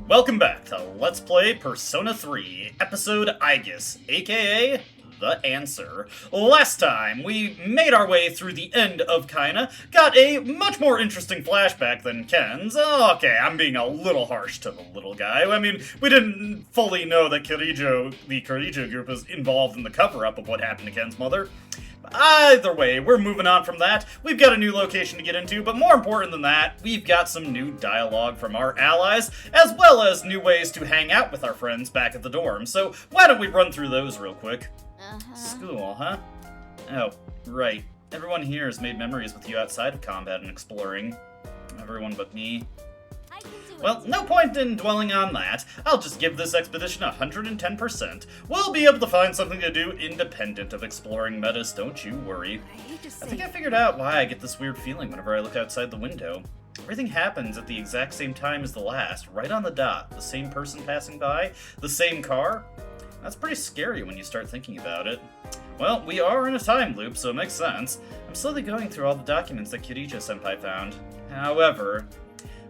Welcome back to Let's Play Persona 3, Episode Aegis, aka The Answer. Last time, we made our way through the end of Kaina, got a much more interesting flashback than Ken's. Okay, I'm being a little harsh to the little guy. I mean, we didn't fully know that the Kirijo group was involved in the cover-up of what happened to Ken's mother. Either way, we're moving on from that. We've got a new location to get into, but more important than that, we've got some new dialogue from our allies, as well as new ways to hang out with our friends back at the dorm. So why don't we run through those real quick? School, huh? Oh, right. Everyone here has made memories with you outside of combat and exploring. Everyone but me. Well, no point in dwelling on that. I'll just give this expedition 110%. We'll be able to find something to do independent of exploring Metis, don't you worry. I think I figured out why I get this weird feeling whenever I look outside the window. Everything happens at the exact same time as the last, right on the dot. The same person passing by, the same car. That's pretty scary when you start thinking about it. Well, we are in a time loop, so it makes sense. I'm slowly going through all the documents that Kirijo-senpai found. However,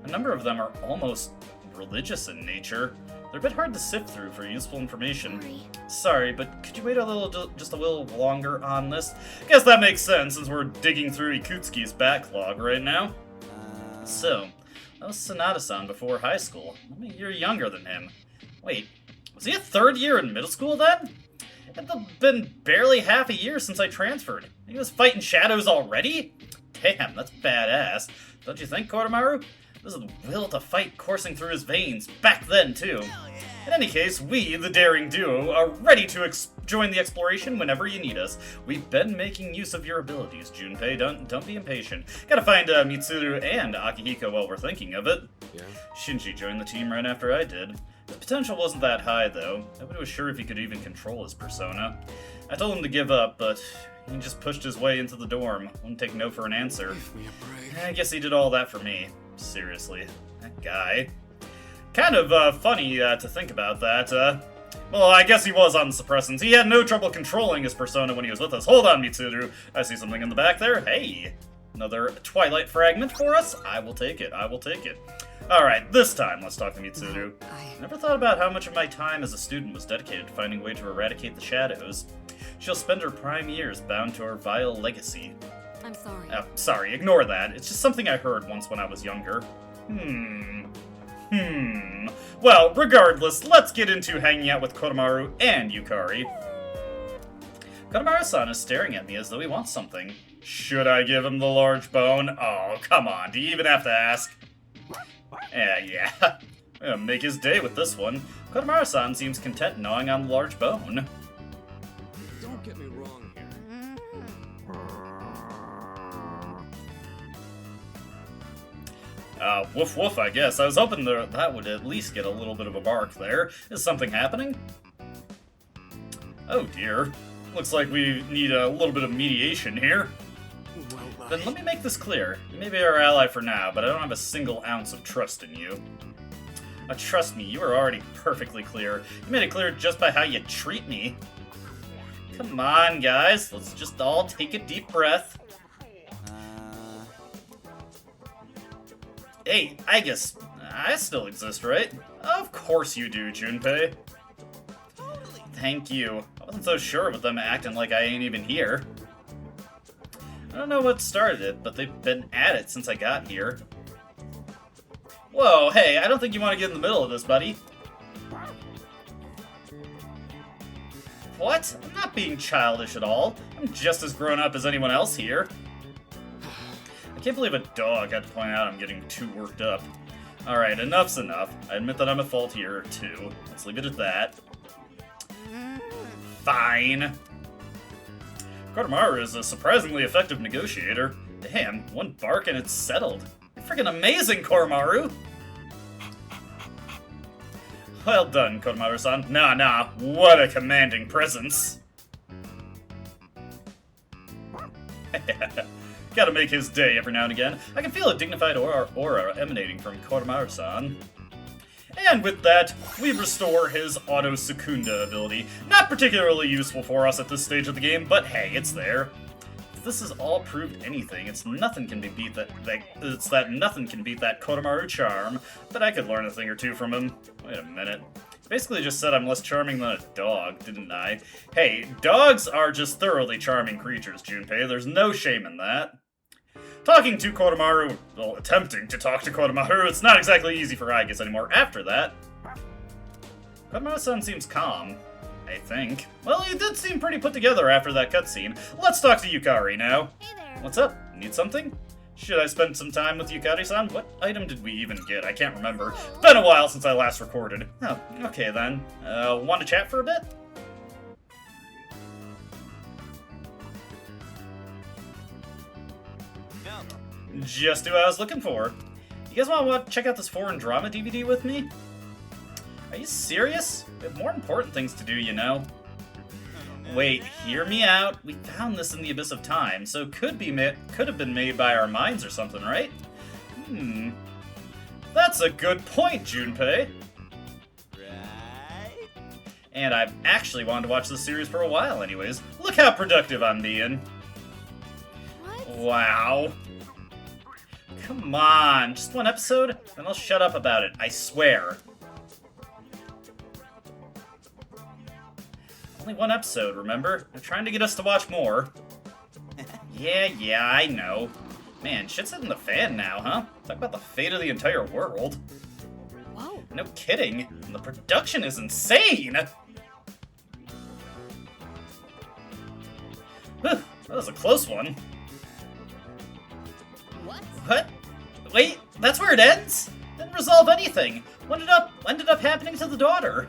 a number of them are almost religious in nature. They're a bit hard to sift through for useful information. Sorry, but could you wait just a little longer on this? Guess that makes sense since we're digging through Ikutsuki's backlog right now. So, that was Sanada-san before high school. I'm a year younger than him. Wait, was he a third year in middle school then? It's been barely half a year since I transferred. He was fighting shadows already? Damn, that's badass. Don't you think, Koromaru? This is the will to fight coursing through his veins, back then too. In any case, we, the daring duo, are ready to join the exploration whenever you need us. We've been making use of your abilities, Junpei. Don't be impatient. Gotta find Mitsuru and Akihiko while we're thinking of it. Yeah. Shinji joined the team right after I did. His potential wasn't that high, though. Nobody was sure if he could even control his persona. I told him to give up, but he just pushed his way into the dorm. Wouldn't take no for an answer. I guess he did all that for me. Seriously, that guy. Kind of funny to think about that. Well, I guess he was on the suppressants. He had no trouble controlling his persona when he was with us. Hold on, Mitsuru. I see something in the back there. Hey, another Twilight fragment for us? I will take it. I will take it. Alright, this time let's talk to Mitsuru. I never thought about how much of my time as a student was dedicated to finding a way to eradicate the shadows. She'll spend her prime years bound to her vile legacy. I'm sorry. Sorry, ignore that. It's just something I heard once when I was younger. Well, regardless, let's get into hanging out with Koromaru and Yukari. Koromaru-san is staring at me as though he wants something. Should I give him the large bone? Oh, come on, do you even have to ask? Yeah. I'm gonna make his day with this one. Koromaru-san seems content gnawing on the large bone. Don't get me wrong here. Woof woof, I guess. I was hoping that would at least get a little bit of a bark there. Is something happening? Oh dear. Looks like we need a little bit of mediation here. Then let me make this clear. You may be our ally for now, but I don't have a single ounce of trust in you. Trust me, you are already perfectly clear. You made it clear just by how you treat me. Come on, guys. Let's just all take a deep breath. Hey, Aegis, I still exist, right? Of course you do, Junpei. Thank you. I wasn't so sure with them acting like I ain't even here. I don't know what started it, but they've been at it since I got here. Whoa, hey, I don't think you want to get in the middle of this, buddy. What? I'm not being childish at all. I'm just as grown up as anyone else here. I can't believe a dog had to point out I'm getting too worked up. Alright, enough's enough. I admit that I'm at fault here, too. Let's leave it at that. Fine. Koromaru is a surprisingly effective negotiator. Damn, one bark and it's settled. You're freaking amazing, Koromaru! Well done, Koromaru-san. Nah, what a commanding presence. Gotta make his day every now and again. I can feel a dignified aura emanating from Koromaru-san. And with that, we restore his Auto Secunda ability. Not particularly useful for us at this stage of the game, but hey, it's there. If this has all proved anything, it's that nothing can beat that Koromaru charm. But I could learn a thing or two from him. Wait a minute. Basically just said I'm less charming than a dog, didn't I? Hey, dogs are just thoroughly charming creatures, Junpei. There's no shame in that. Talking to Koromaru, well, attempting to talk to Koromaru, it's not exactly easy for Aigis anymore after that. Koromaru-san seems calm, I think. Well, he did seem pretty put together after that cutscene. Let's talk to Yukari now. Hey there. What's up? Need something? Should I spend some time with Yukari-san? What item did we even get? I can't remember. Been a while since I last recorded. Oh, okay then. Want to chat for a bit? No. Just who I was looking for. You guys want to check out this foreign drama DVD with me? Are you serious? We have more important things to do, you know. Wait, hear me out. We found this in the Abyss of Time, so could have been made by our minds or something, right? That's a good point, Junpei. Right? And I've actually wanted to watch this series for a while anyways. Look how productive I'm being. What? Wow. Come on, just one episode? Then I'll shut up about it, I swear. Only one episode, remember? They're trying to get us to watch more. Yeah, I know. Man, shit's hitting the fan now, huh? Talk about the fate of the entire world. Whoa. No kidding. And the production is insane! Whew, that was a close one. What? What? Wait, that's where it ends? Didn't resolve anything. What ended up happening to the daughter?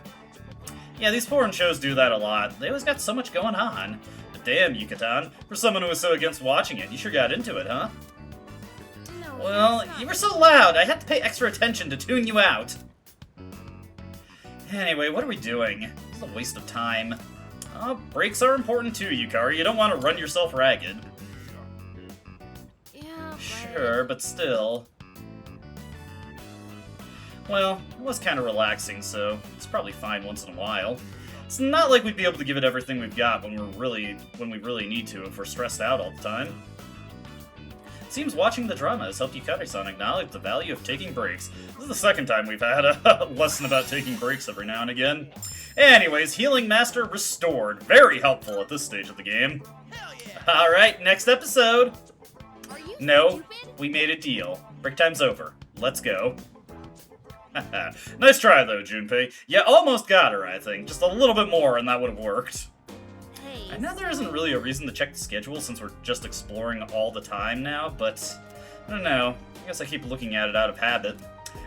Yeah, these foreign shows do that a lot. They always got so much going on. But damn, Yucatan, for someone who was so against watching it, you sure got into it, huh? No. Well, you were so loud, I had to pay extra attention to tune you out. Anyway, what are we doing? This is a waste of time. Breaks are important too, Yukari. You don't want to run yourself ragged. Yeah, but... Sure, but still. Well, it was kind of relaxing, so it's probably fine once in a while. It's not like we'd be able to give it everything we've got when we really need to if we're stressed out all the time. It seems watching the drama has helped Yukari-san acknowledge the value of taking breaks. This is the second time we've had a lesson about taking breaks every now and again. Anyways, Healing Master restored. Very helpful at this stage of the game. Hell yeah! Alright, next episode. Are you No, stupid? we made a deal. Break time's over. Let's go. Nice try, though, Junpei. You almost got her, I think. Just a little bit more, and that would have worked. Hey. I know there isn't really a reason to check the schedule since we're just exploring all the time now, but I don't know. I guess I keep looking at it out of habit.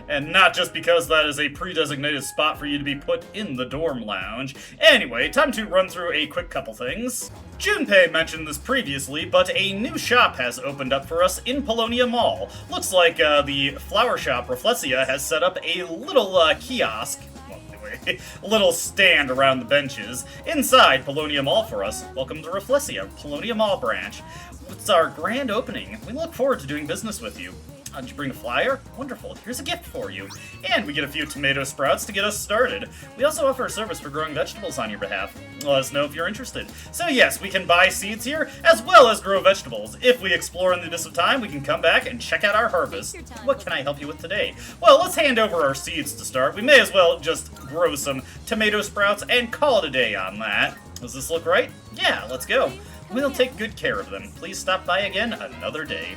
And not just because that is a pre-designated spot for you to be put in the dorm lounge. Anyway, time to run through a quick couple things. Junpei mentioned this previously, but a new shop has opened up for us in Polonia Mall. Looks like the flower shop Reflexia has set up a little kiosk. Well, anyway, a little stand around the benches inside Polonia Mall for us. Welcome to Reflexia, Polonia Mall branch. It's our grand opening. We look forward to doing business with you. Did you bring a flyer? Wonderful. Here's a gift for you. And we get a few tomato sprouts to get us started. We also offer a service for growing vegetables on your behalf. Let us know if you're interested. So yes, we can buy seeds here, as well as grow vegetables. If we explore in the Abyss of Time, we can come back and check out our harvest. Take your time. What can I help you with today? Well, let's hand over our seeds to start. We may as well just grow some tomato sprouts and call it a day on that. Does this look right? Yeah, let's go. We'll take good care of them. Please stop by again another day.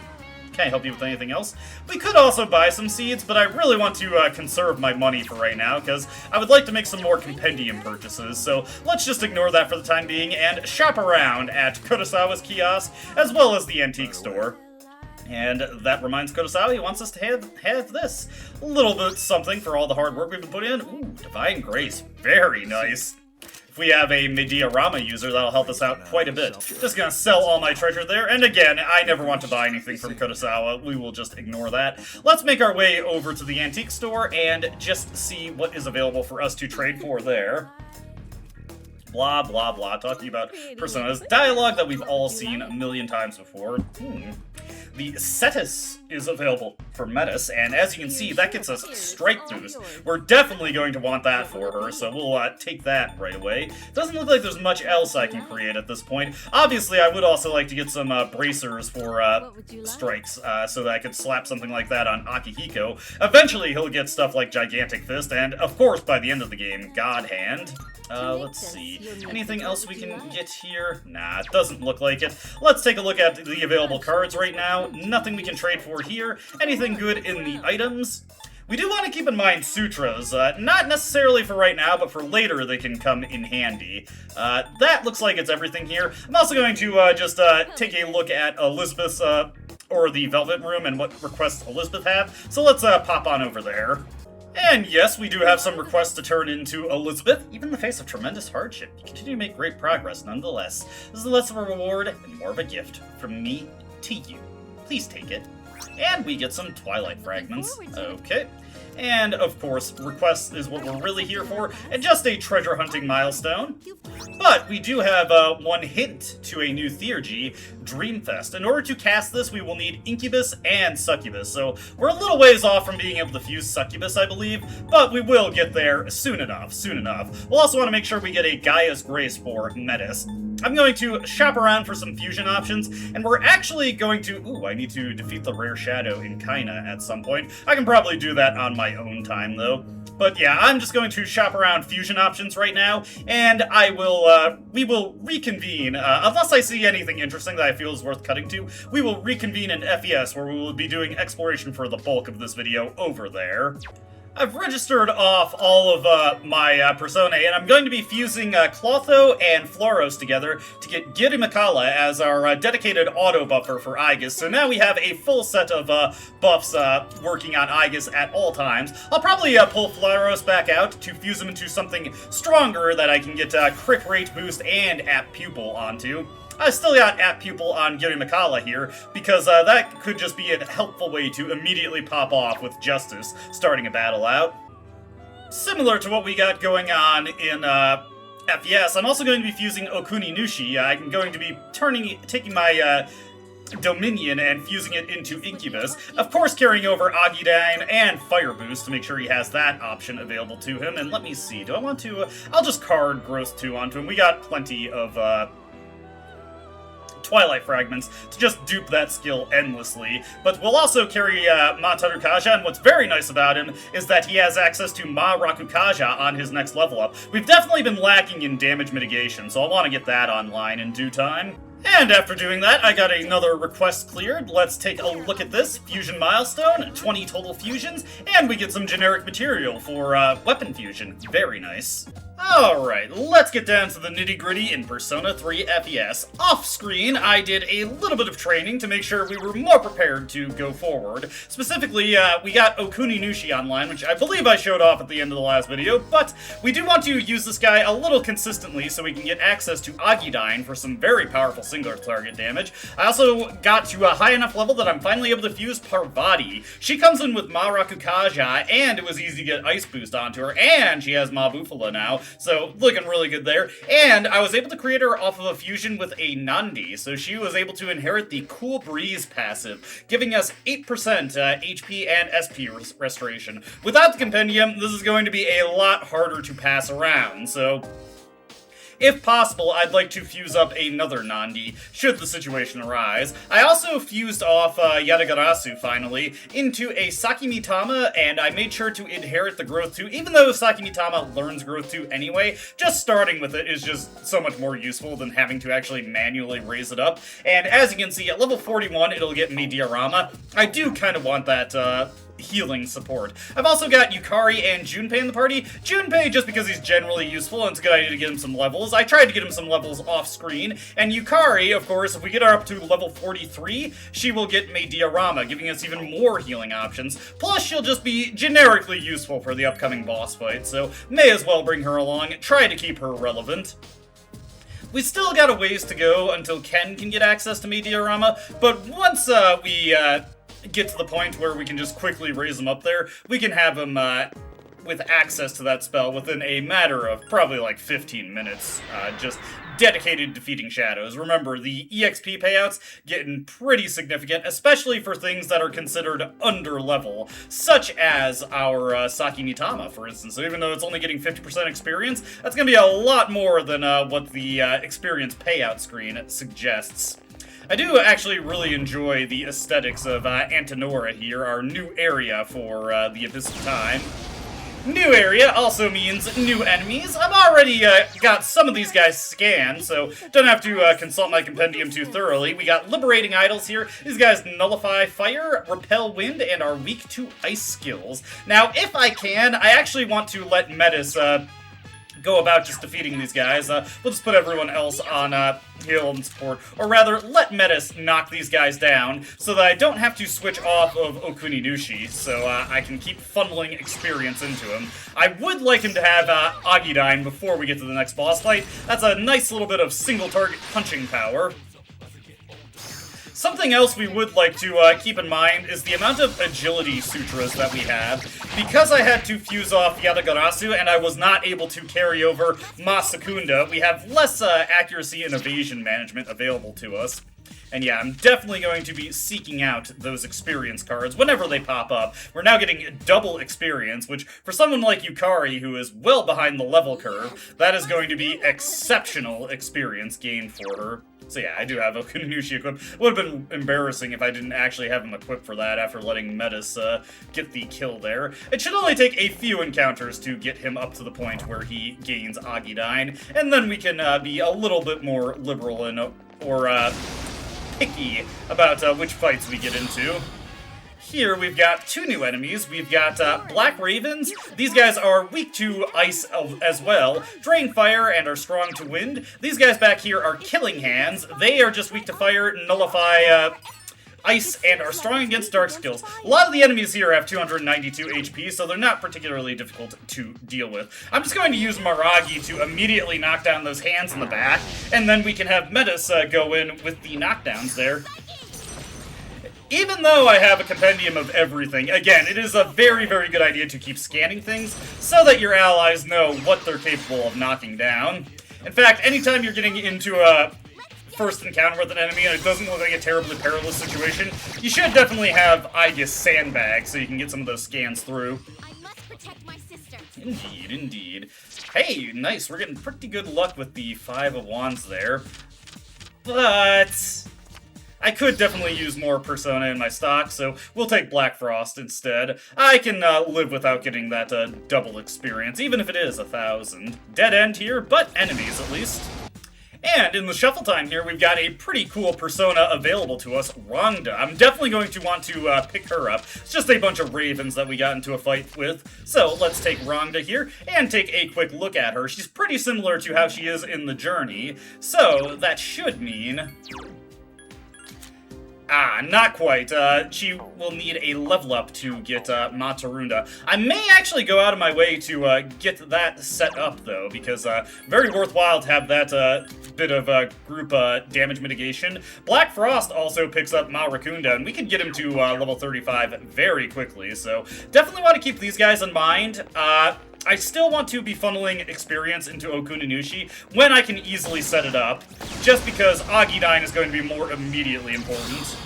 Can I help you with anything else? We could also buy some seeds, but I really want to conserve my money for right now, because I would like to make some more compendium purchases, so let's just ignore that for the time being and shop around at Kurosawa's kiosk, as well as the antique store. And that reminds Kurosawa he wants us to have this. A little bit something for all the hard work we've been putting in. Ooh, Divine Grace. Very nice. If we have a Mediarama user, that'll help us out quite a bit. Just gonna sell all my treasure there, and again, I never want to buy anything from Kurosawa. We will just ignore that. Let's make our way over to the antique store and just see what is available for us to trade for there. Blah, blah, blah. Talking about personas. Dialogue that we've all seen a million times before. the Metis is available for Metis, and as you can see, that gets us strike boost. We're definitely going to want that for her, so we'll take that right away. Doesn't look like there's much else I can create at this point. Obviously, I would also like to get some bracers for strikes, so that I could slap something like that on Akihiko. Eventually, he'll get stuff like Gigantic Fist, and of course, by the end of the game, God Hand. Let's see. Anything else we can get here? Nah, it doesn't look like it. Let's take a look at the available cards right now. Nothing we can trade for here. Anything good in the items? We do want to keep in mind sutras, not necessarily for right now, but for later they can come in handy. That looks like it's everything here. I'm also going to just take a look at Elizabeth's, or the Velvet Room and what requests Elizabeth have. So let's pop on over there. And yes, we do have some requests to turn into Elizabeth. Even in the face of tremendous hardship, you continue to make great progress nonetheless. This is less of a reward and more of a gift from me to you. Please take it. And we get some Twilight Fragments. Okay. And, of course, requests is what we're really here for, and just a treasure hunting milestone. But we do have one hint to a new theurgy, Dreamfest. In order to cast this, we will need Incubus and Succubus, so we're a little ways off from being able to fuse Succubus, I believe, but we will get there soon enough, soon enough. We'll also want to make sure we get a Gaia's Grace for Metis. I'm going to shop around for some fusion options, and we're actually going to... Ooh, I need to defeat the Rare Shadow in Kaina at some point. I can probably do that on my own time, though. But yeah, I'm just going to shop around fusion options right now, and I will, we will reconvene, unless I see anything interesting that I feel is worth cutting to, we will reconvene in FES, where we will be doing exploration for the bulk of this video over there. I've registered off all of my personae, and I'm going to be fusing Clotho and Floros together to get Girimikala as our dedicated auto buffer for Aegis. So now we have a full set of buffs working on Aegis at all times. I'll probably pull Floros back out to fuse him into something stronger that I can get crit rate boost and app pupil onto. I still got App Pupil on Girimikala here, because that could just be a helpful way to immediately pop off with Justice, starting a battle out. Similar to what we got going on in FES, I'm also going to be fusing Okuni Nushi. I'm going to be taking my Dominion and fusing it into Incubus. Of course, carrying over Agidine and Fire Boost to make sure he has that option available to him. And let me see, do I want to... I'll just card Growth 2 onto him. We got plenty of... Twilight Fragments to just dupe that skill endlessly. But we'll also carry Ma Tarukaja, and what's very nice about him is that he has access to Ma Rakukaja on his next level up. We've definitely been lacking in damage mitigation, so I want to get that online in due time. And after doing that, I got another request cleared. Let's take a look at this. Fusion milestone, 20 total fusions, and we get some generic material for weapon fusion. Very nice. Alright, let's get down to the nitty-gritty in Persona 3 FES. Off-screen, I did a little bit of training to make sure we were more prepared to go forward. Specifically, we got Okuni Nushi online, which I believe I showed off at the end of the last video, but we do want to use this guy a little consistently so we can get access to Agidine for some very powerful singular target damage. I also got to a high enough level that I'm finally able to fuse Parvati. She comes in with Ma Rakukaja, and it was easy to get Ice Boost onto her, and she has Ma Bufala now. So, looking really good there. And I was able to create her off of a fusion with a Nandi, so she was able to inherit the Cool Breeze passive, giving us 8% HP and SP restoration. Without the compendium, this is going to be a lot harder to pass around, so... If possible, I'd like to fuse up another Nandi, should the situation arise. I also fused off Yadagarasu, finally, into a Sakimitama, and I made sure to inherit the Growth 2, even though Sakimitama learns Growth 2 anyway. Just starting with it is just so much more useful than having to actually manually raise it up. And as you can see, at level 41, it'll get me Diorama. I do kind of want that, healing support. I've also got Yukari and Junpei in the party. Junpei just because he's generally useful and it's a good idea to get him some levels. I tried to get him some levels off screen. And Yukari, of course, if we get her up to level 43, she will get me Diorama, giving us even more healing options. Plus, she'll just be generically useful for the upcoming boss fight, so may as well bring her along, try to keep her relevant. We still got a ways to go until Ken can get access to me Diorama, but once we get to the point where we can just quickly raise him up there, we can have him with access to that spell within a matter of probably like 15 minutes, just dedicated to defeating shadows. Remember, the EXP payouts getting pretty significant, especially for things that are considered under level, such as our Saki Nitama, for instance. So even though it's only getting 50% experience, that's going to be a lot more than what the experience payout screen suggests. I do actually really enjoy the aesthetics of Antenora here, our new area for the Abyss of Time. New area also means new enemies. I've already got some of these guys scanned, so don't have to consult my compendium too thoroughly. We got liberating idols here. These guys nullify fire, repel wind, and are weak to ice skills. Now, if I can, I actually want to let Metis go about just defeating these guys. We'll just put everyone else on heal and support, or rather, let Metis knock these guys down so that I don't have to switch off of Okuninushi, so I can keep funneling experience into him. I would like him to have Agidine before we get to the next boss fight. That's a nice little bit of single target punching power. Something else we would like to keep in mind is the amount of agility sutras that we have. Because I had to fuse off Yadagarasu and I was not able to carry over Masakunda, we have less accuracy and evasion management available to us. And yeah, I'm definitely going to be seeking out those experience cards whenever they pop up. We're now getting double experience, which for someone like Yukari, who is well behind the level curve, that is going to be exceptional experience gained for her. So yeah, I do have Okuninushi equipped. Would have been embarrassing if I didn't actually have him equipped for that after letting Metis get the kill there. It should only take a few encounters to get him up to the point where he gains Agidine, and then we can be a little bit more liberal and or picky about which fights we get into. Here we've got two new enemies. We've got Black Ravens. These guys are weak to ice as well, drain fire, and are strong to wind. These guys back here are Killing Hands. They are just weak to fire, nullify ice, and are strong against dark skills. A lot of the enemies here have 292 HP, so they're not particularly difficult to deal with. I'm just going to use Maragi to immediately knock down those hands in the back, and then we can have Metis go in with the knockdowns there. Even though I have a compendium of everything, again, it is a very, very good idea to keep scanning things so that your allies know what they're capable of knocking down. In fact, anytime you're getting into a first encounter with an enemy and it doesn't look like a terribly perilous situation, you should definitely have Aegis sandbag so you can get some of those scans through. I must protect my sister. Indeed, indeed. Hey, nice, we're getting pretty good luck with the 5 of Wands there. But I could definitely use more Persona in my stock, so we'll take Black Frost instead. I can live without getting that double experience, even if it is 1,000. Dead end here, but enemies at least. And in the shuffle time here, we've got a pretty cool persona available to us, Rongda. I'm definitely going to want to pick her up. It's just a bunch of ravens that we got into a fight with. So let's take Rongda here and take a quick look at her. She's pretty similar to how she is in the journey, so that should mean... not quite. She will need a level up to get Matarunda. I may actually go out of my way to get that set up, though, because very worthwhile to have that bit of group damage mitigation. Black Frost also picks up Marakunda, and we can get him to level 35 very quickly, so definitely want to keep these guys in mind. I still want to be funneling experience into Okuninushi when I can easily set it up, just because Agidine is going to be more immediately important.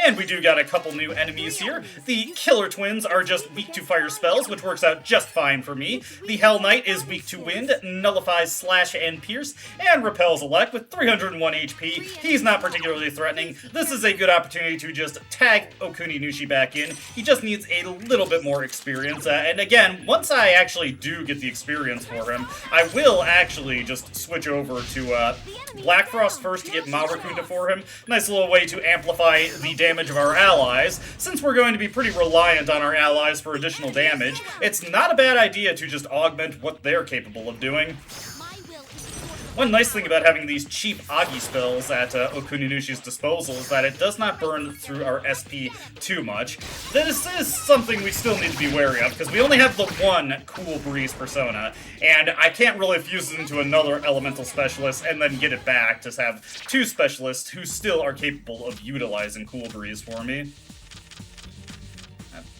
And we do got a couple new enemies here. The Killer Twins are just weak to fire spells, which works out just fine for me. The Hell Knight is weak to wind, nullifies Slash and Pierce, and repels Elect with 301 HP. He's not particularly threatening. This is a good opportunity to just tag Okuninushi back in. He just needs a little bit more experience. And again, once I actually do get the experience for him, I will actually just switch over to Black Frost first to get Marakunda for him. Nice little way to amplify the damage of our allies. Since we're going to be pretty reliant on our allies for additional damage, it's not a bad idea to just augment what they're capable of doing. One nice thing about having these cheap Agi spells at Okuninushi's disposal is that it does not burn through our SP too much. This is something we still need to be wary of, because we only have the one Cool Breeze persona, and I can't really fuse it into another elemental specialist and then get it back to have two specialists who still are capable of utilizing Cool Breeze for me.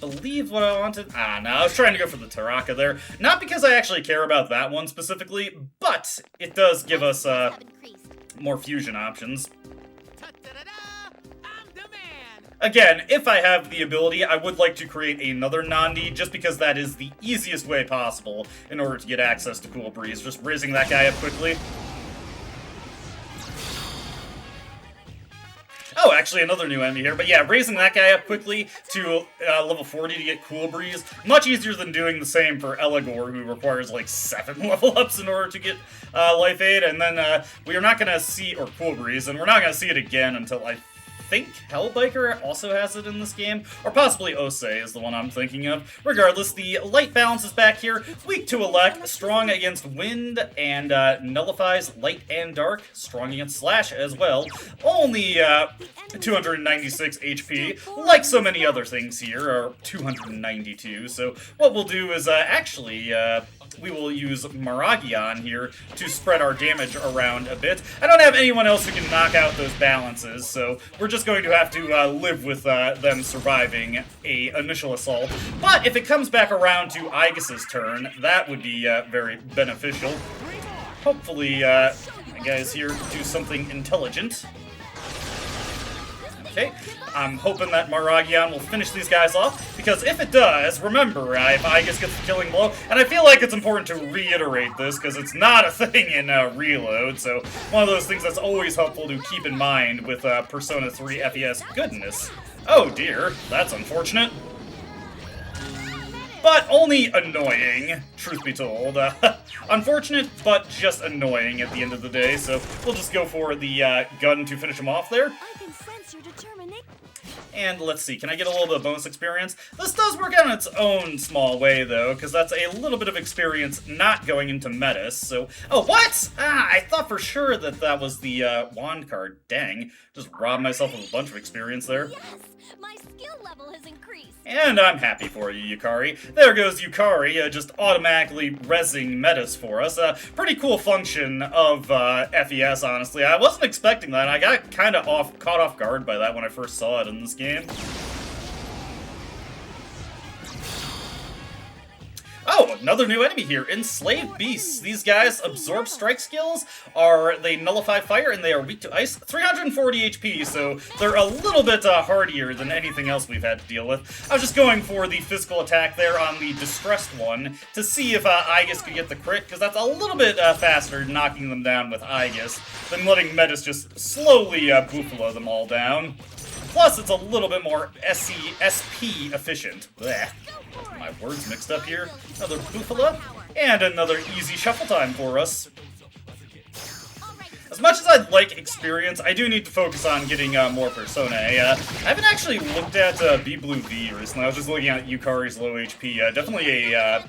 believe what I wanted. No, I was trying to go for the Taraka there. Not because I actually care about that one specifically, but it does give us Have increased. more fusion options. I'm the man. Again, if I have the ability, I would like to create another Nandi, just because that is the easiest way possible in order to get access to Cool Breeze. Just raising that guy up quickly. Oh, actually, another new enemy here. But yeah, raising that guy up quickly to level 40 to get Cool Breeze. Much easier than doing the same for Eligor, who requires like 7 level ups in order to get Life Aid. And then we are not going to see, or Cool Breeze, and we're not going to see it again until I think Hellbiker also has it in this game, or possibly Osei is the one I'm thinking of. Regardless, the light balance is back here, weak to elect, strong against wind, and nullifies light and dark, strong against slash as well. Only 296 HP, like so many other things here, or 292, so what we'll do is actually we will use Maragion here to spread our damage around a bit. I don't have anyone else who can knock out those balances, so we're just going to have to live with them surviving a initial assault. But if it comes back around to Aegis's turn, that would be very beneficial. Hopefully, my guys here do something intelligent. Okay, I'm hoping that Maragion will finish these guys off, because if it does, remember, if Aegis gets the killing blow, and I feel like it's important to reiterate this, because it's not a thing in Reload, so one of those things that's always helpful to keep in mind with Persona 3 FES. Goodness. Oh dear, that's unfortunate. But only annoying, truth be told. Unfortunate, but just annoying at the end of the day, so we'll just go for the gun to finish him off there. I can sense your determination. And let's see, can I get a little bit of bonus experience? This does work out in its own small way, though, because that's a little bit of experience not going into Metis, so... Oh, what?! I thought for sure that that was the wand card. Dang. Just robbed myself of a bunch of experience there. Yes, my skill level has increased. And I'm happy for you, Yukari. There goes Yukari, just automatically rezzing Metis for us. Pretty cool function of FES, honestly. I wasn't expecting that. I got kind of caught off guard by that when I first saw it in this game. Oh, another new enemy here, Enslaved Beasts. These guys absorb strike skills, they nullify fire, and they are weak to ice. 340 HP, so they're a little bit hardier than anything else we've had to deal with. I was just going for the physical attack there on the distressed one to see if Aegis could get the crit, because that's a little bit faster knocking them down with Aegis than letting Metis just slowly buffalo them all down. Plus, it's a little bit more SP efficient. Blech. My words mixed up here. Another Bufala, and another easy shuffle time for us. As much as I'd like experience, I do need to focus on getting more Persona. I haven't actually looked at B-Blue V recently. I was just looking at Yukari's low HP. Definitely a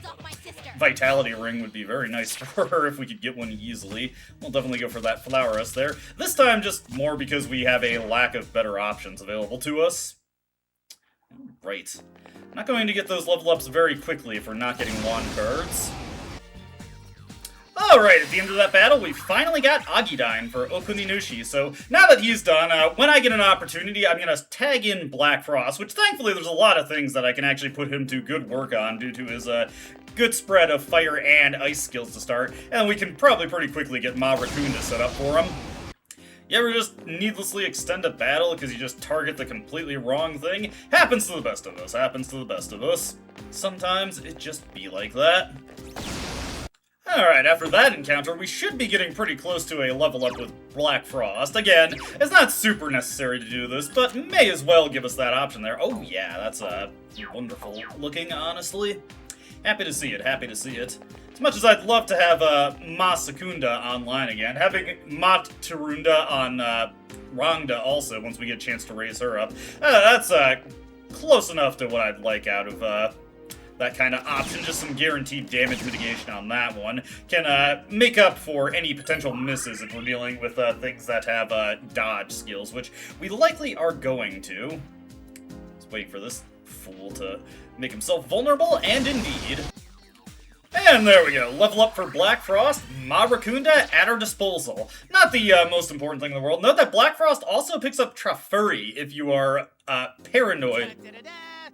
Vitality Ring would be very nice for her if we could get one easily. We'll definitely go for that Flowerus there. This time just more because we have a lack of better options available to us. Right. Not going to get those level ups very quickly if we're not getting wand cards. Alright, at the end of that battle, we finally got Agidine for Okuninushi, so now that he's done, when I get an opportunity, I'm gonna tag in Black Frost, which thankfully there's a lot of things that I can actually put him to good work on due to his good spread of fire and ice skills to start, and we can probably pretty quickly get Ma Raccoon set up for him. You ever just needlessly extend a battle because you just target the completely wrong thing? Happens to the best of us, happens to the best of us. Sometimes it just be like that. Alright, after that encounter, we should be getting pretty close to a level up with Black Frost. Again, it's not super necessary to do this, but may as well give us that option there. Oh yeah, that's wonderful looking, honestly. Happy to see it, happy to see it. As much as I'd love to have Ma Secunda online again, having Ma Tarunda on Rangda also, once we get a chance to raise her up, that's close enough to what I'd like out of that kind of option. Just some guaranteed damage mitigation on that one can make up for any potential misses if we're dealing with things that have dodge skills, which we likely are going to. Just waiting for this fool to make himself vulnerable, and indeed. And there we go, level up for Black Frost, Ma Raccoonda at our disposal. Not the most important thing in the world. Note that Black Frost also picks up Trafuri if you are paranoid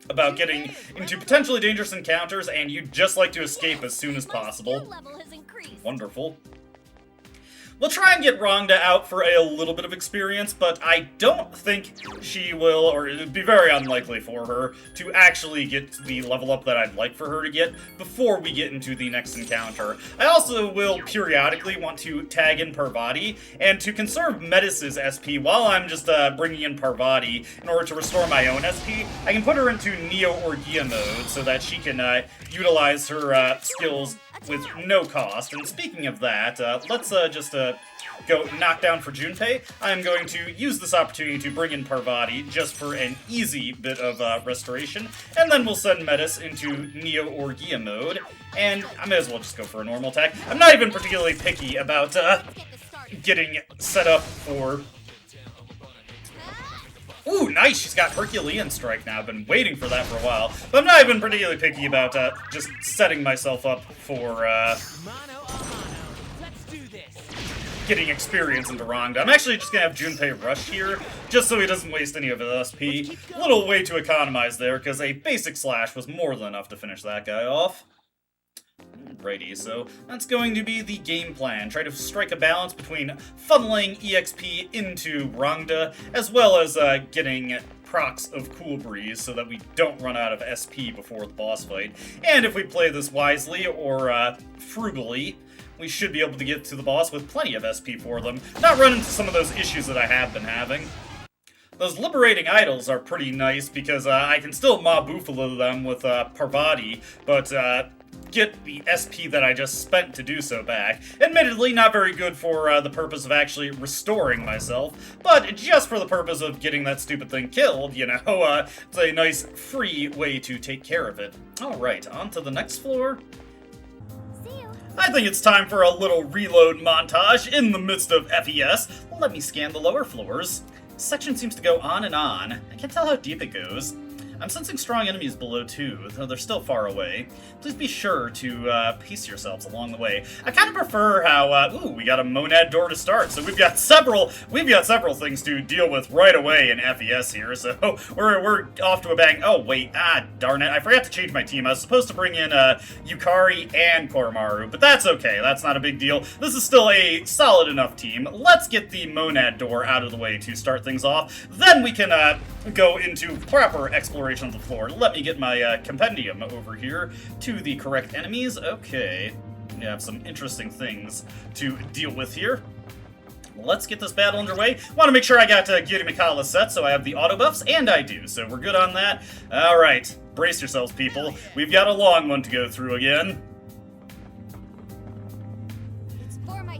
about getting into potentially dangerous encounters, and you'd just like to escape as soon as possible. Skill level has increased. Wonderful. We'll try and get Rhonda out for a little bit of experience, but I don't think she will, or it would be very unlikely for her to actually get the level up that I'd like for her to get before we get into the next encounter. I also will periodically want to tag in Parvati, and to conserve Metis' SP while I'm just bringing in Parvati in order to restore my own SP, I can put her into Neo Orgia mode so that she can utilize her skills with no cost. And speaking of that, let's just go knock down for Junpei. I'm going to use this opportunity to bring in Parvati just for an easy bit of restoration, and then we'll send Metis into Neo Orgia mode, and I may as well just go for a normal attack. I'm not even particularly picky about getting set up for... Ooh, nice! She's got Herculean Strike now. I've been waiting for that for a while. But I'm not even particularly picky about just setting myself up for getting experience into Rhonda. I'm actually just gonna have Junpei rush here, just so he doesn't waste any of his SP. A little way to economize there, because a basic slash was more than enough to finish that guy off. Alrighty, so that's going to be the game plan. Try to strike a balance between funneling EXP into Rhonda, as well as getting procs of Cool Breeze so that we don't run out of SP before the boss fight. And if we play this wisely or frugally, we should be able to get to the boss with plenty of SP for them, not run into some of those issues that I have been having. Those liberating idols are pretty nice because I can still mob Buffalo them with Parvati, but get the SP that I just spent to do so back. Admittedly, not very good for the purpose of actually restoring myself, but just for the purpose of getting that stupid thing killed, you know, it's a nice free way to take care of it. Alright, on to the next floor. See you. I think it's time for a little reload montage in the midst of FES. Let me scan the lower floors. This section seems to go on and on. I can't tell how deep it goes. I'm sensing strong enemies below too, though they're still far away. Please be sure to pace yourselves along the way. I kind of prefer how, ooh, we got a monad door to start, so we've got several things to deal with right away in FES here, so we're off to a bang. Oh, wait, darn it, I forgot to change my team. I was supposed to bring in Yukari and Koromaru, but that's okay, that's not a big deal. This is still a solid enough team. Let's get the monad door out of the way to start things off, then we can go into proper exploration of the floor. Let me get my compendium over here to the correct enemies. Okay, we have some interesting things to deal with here. Let's get this battle underway. Want to make sure I got Giri Mikala set, so I have the auto buffs, and I do, so we're good on that. Alright, brace yourselves, people. We've got a long one to go through again.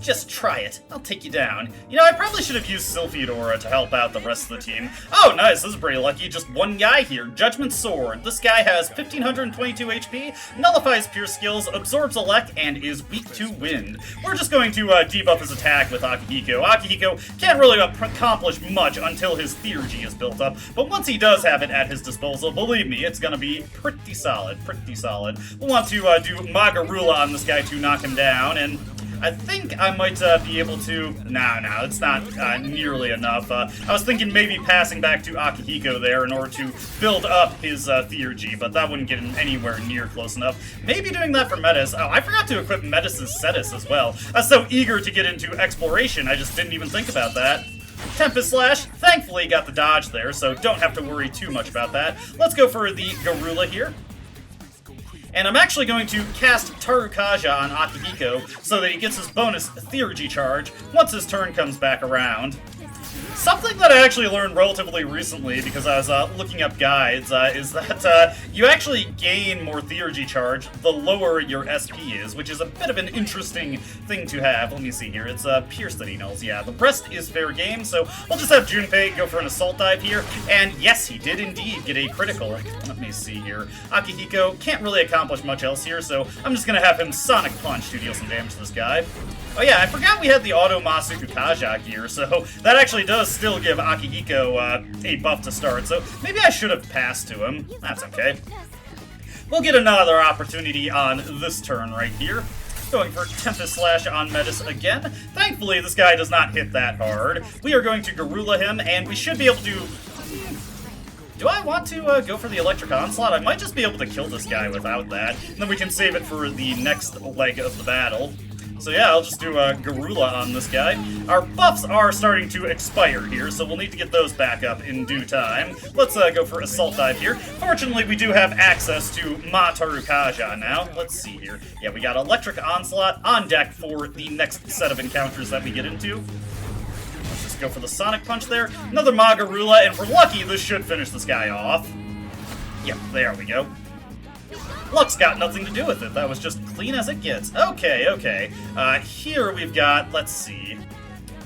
Just try it. I'll take you down. You know, I probably should have used Sylphiadora to help out the rest of the team. Oh, nice. This is pretty lucky. Just one guy here. Judgment Sword. This guy has 1,522 HP, nullifies pure skills, absorbs elect, and is weak to wind. We're just going to debuff his attack with Akihiko. Akihiko can't really accomplish much until his Theurgy is built up, but once he does have it at his disposal, believe me, it's going to be pretty solid, pretty solid. We'll want to do Magarula on this guy to knock him down, and I think I might be able to... No, it's not nearly enough. I was thinking maybe passing back to Akihiko there in order to build up his Theurgy, but that wouldn't get him anywhere near close enough. Maybe doing that for Metis. Oh, I forgot to equip Metis' Cetus as well. I was so eager to get into exploration, I just didn't even think about that. Tempest Slash, thankfully got the dodge there, so don't have to worry too much about that. Let's go for the Garula here. And I'm actually going to cast Tarukaja on Akihiko so that he gets his bonus Theurgy charge once his turn comes back around. Something that I actually learned relatively recently because I was looking up guides is that you actually gain more Theurgy charge the lower your SP is, which is a bit of an interesting thing to have. Let me see here. It's Pierce that he knows. Yeah, the rest is fair game, so we'll just have Junpei go for an assault dive here. And yes, he did indeed get a critical. Let me see here. Akihiko can't really accomplish much else here, so I'm just going to have him Sonic Punch to deal some damage to this guy. Oh yeah, I forgot we had the Auto Masuku Kaja here, so that actually does still give Akihiko a buff to start, so maybe I should have passed to him. That's okay. We'll get another opportunity on this turn right here. Going for Tempest Slash on Metis again. Thankfully, this guy does not hit that hard. We are going to Garula him, and we should be able to... Do I want to go for the electric onslaught? I might just be able to kill this guy without that, and then we can save it for the next leg of the battle. So yeah, I'll just do Garula on this guy. Our buffs are starting to expire here, so we'll need to get those back up in due time. Let's go for Assault Dive here. Fortunately, we do have access to Matarukaja now. Let's see here. Yeah, we got Electric Onslaught on deck for the next set of encounters that we get into. Let's just go for the Sonic Punch there. Another Magarula, and if we're lucky, this should finish this guy off. Yep, there we go. Luck's got nothing to do with it. That was just clean as it gets. Okay, okay. Here we've got, let's see.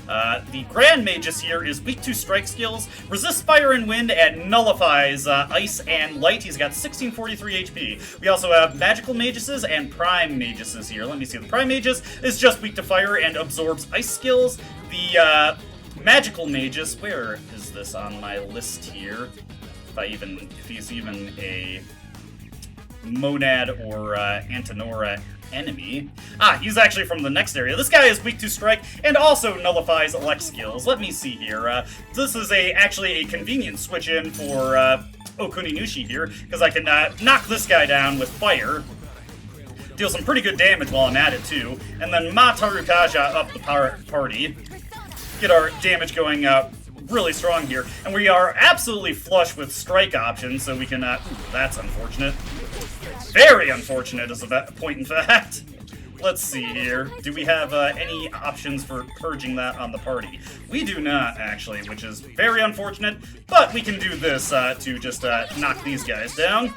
The Grand Magus here is weak to strike skills, resists fire and wind, and nullifies ice and light. He's got 1643 HP. We also have Magical Maguses and Prime Maguses here. Let me see. The Prime Magus is just weak to fire and absorbs ice skills. The Magical Magus, where is this on my list here? If he's even a Monad or Antenora enemy. He's actually from the next area. This guy is weak to strike and also nullifies elect skills. Let me see here. This is actually a convenient switch in for Okuninushi here, because I can knock this guy down with fire. Deal some pretty good damage while I'm at it too. And then Matarukaja up the party. Get our damage going really strong here. And we are absolutely flush with strike options, so we can... ooh, that's unfortunate. Very unfortunate is a point in fact. Let's see here. Do we have any options for purging that on the party? We do not, actually, which is very unfortunate. But we can do this to just knock these guys down.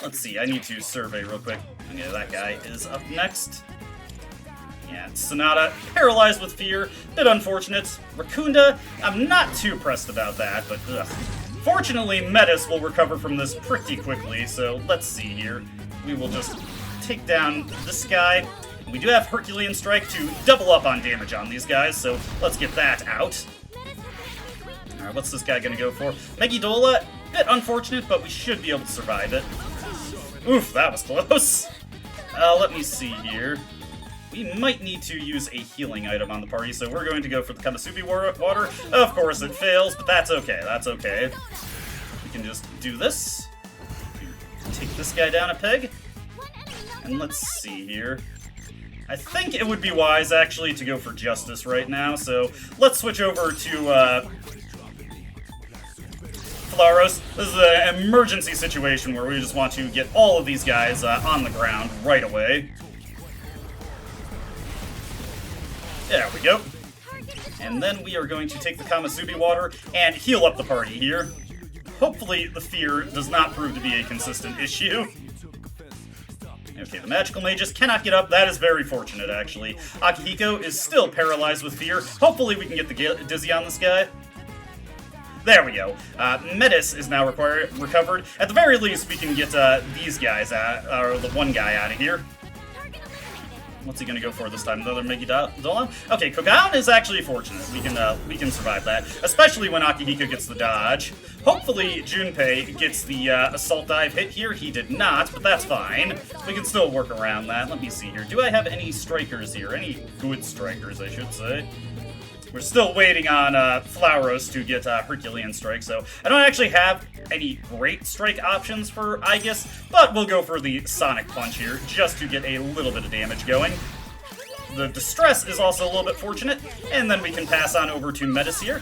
Let's see. I need to survey real quick. Okay, that guy is up next. Yeah, Sonata, paralyzed with fear. Bit unfortunate. Rakunda, I'm not too pressed about that, but ugh. Fortunately, Metis will recover from this pretty quickly, so let's see here. We will just take down this guy. We do have Herculean Strike to double up on damage on these guys, so let's get that out. Alright, what's this guy gonna go for? Megidola, bit unfortunate, but we should be able to survive it. Oof, that was close. Let me see here. We might need to use a healing item on the party, so we're going to go for the Kamasubi water. Of course it fails, but that's okay, that's okay. We can just do this. Take this guy down a peg. And let's see here. I think it would be wise, actually, to go for Justice right now, so let's switch over to, Flaros. This is an emergency situation where we just want to get all of these guys on the ground right away. There we go. And then we are going to take the Kamasubi water and heal up the party here. Hopefully the fear does not prove to be a consistent issue. Okay, the Magical Magus cannot get up. That is very fortunate, actually. Akihiko is still paralyzed with fear. Hopefully we can get the Dizzy on this guy. There we go. Metis is now recovered. At the very least, we can get these guys, or the one guy out of here. What's he gonna go for this time? Another Megidola? Okay, Kogaon is actually fortunate. We can survive that, especially when Akihiko gets the dodge. Hopefully, Junpei gets the assault dive hit here. He did not, but that's fine. We can still work around that. Let me see here. Do I have any strikers here? Any good strikers, I should say. We're still waiting on Flauros to get Herculean Strike, so I don't actually have any great strike options for Aegis, but we'll go for the Sonic Punch here, just to get a little bit of damage going. The Distress is also a little bit fortunate, and then we can pass on over to Metis here.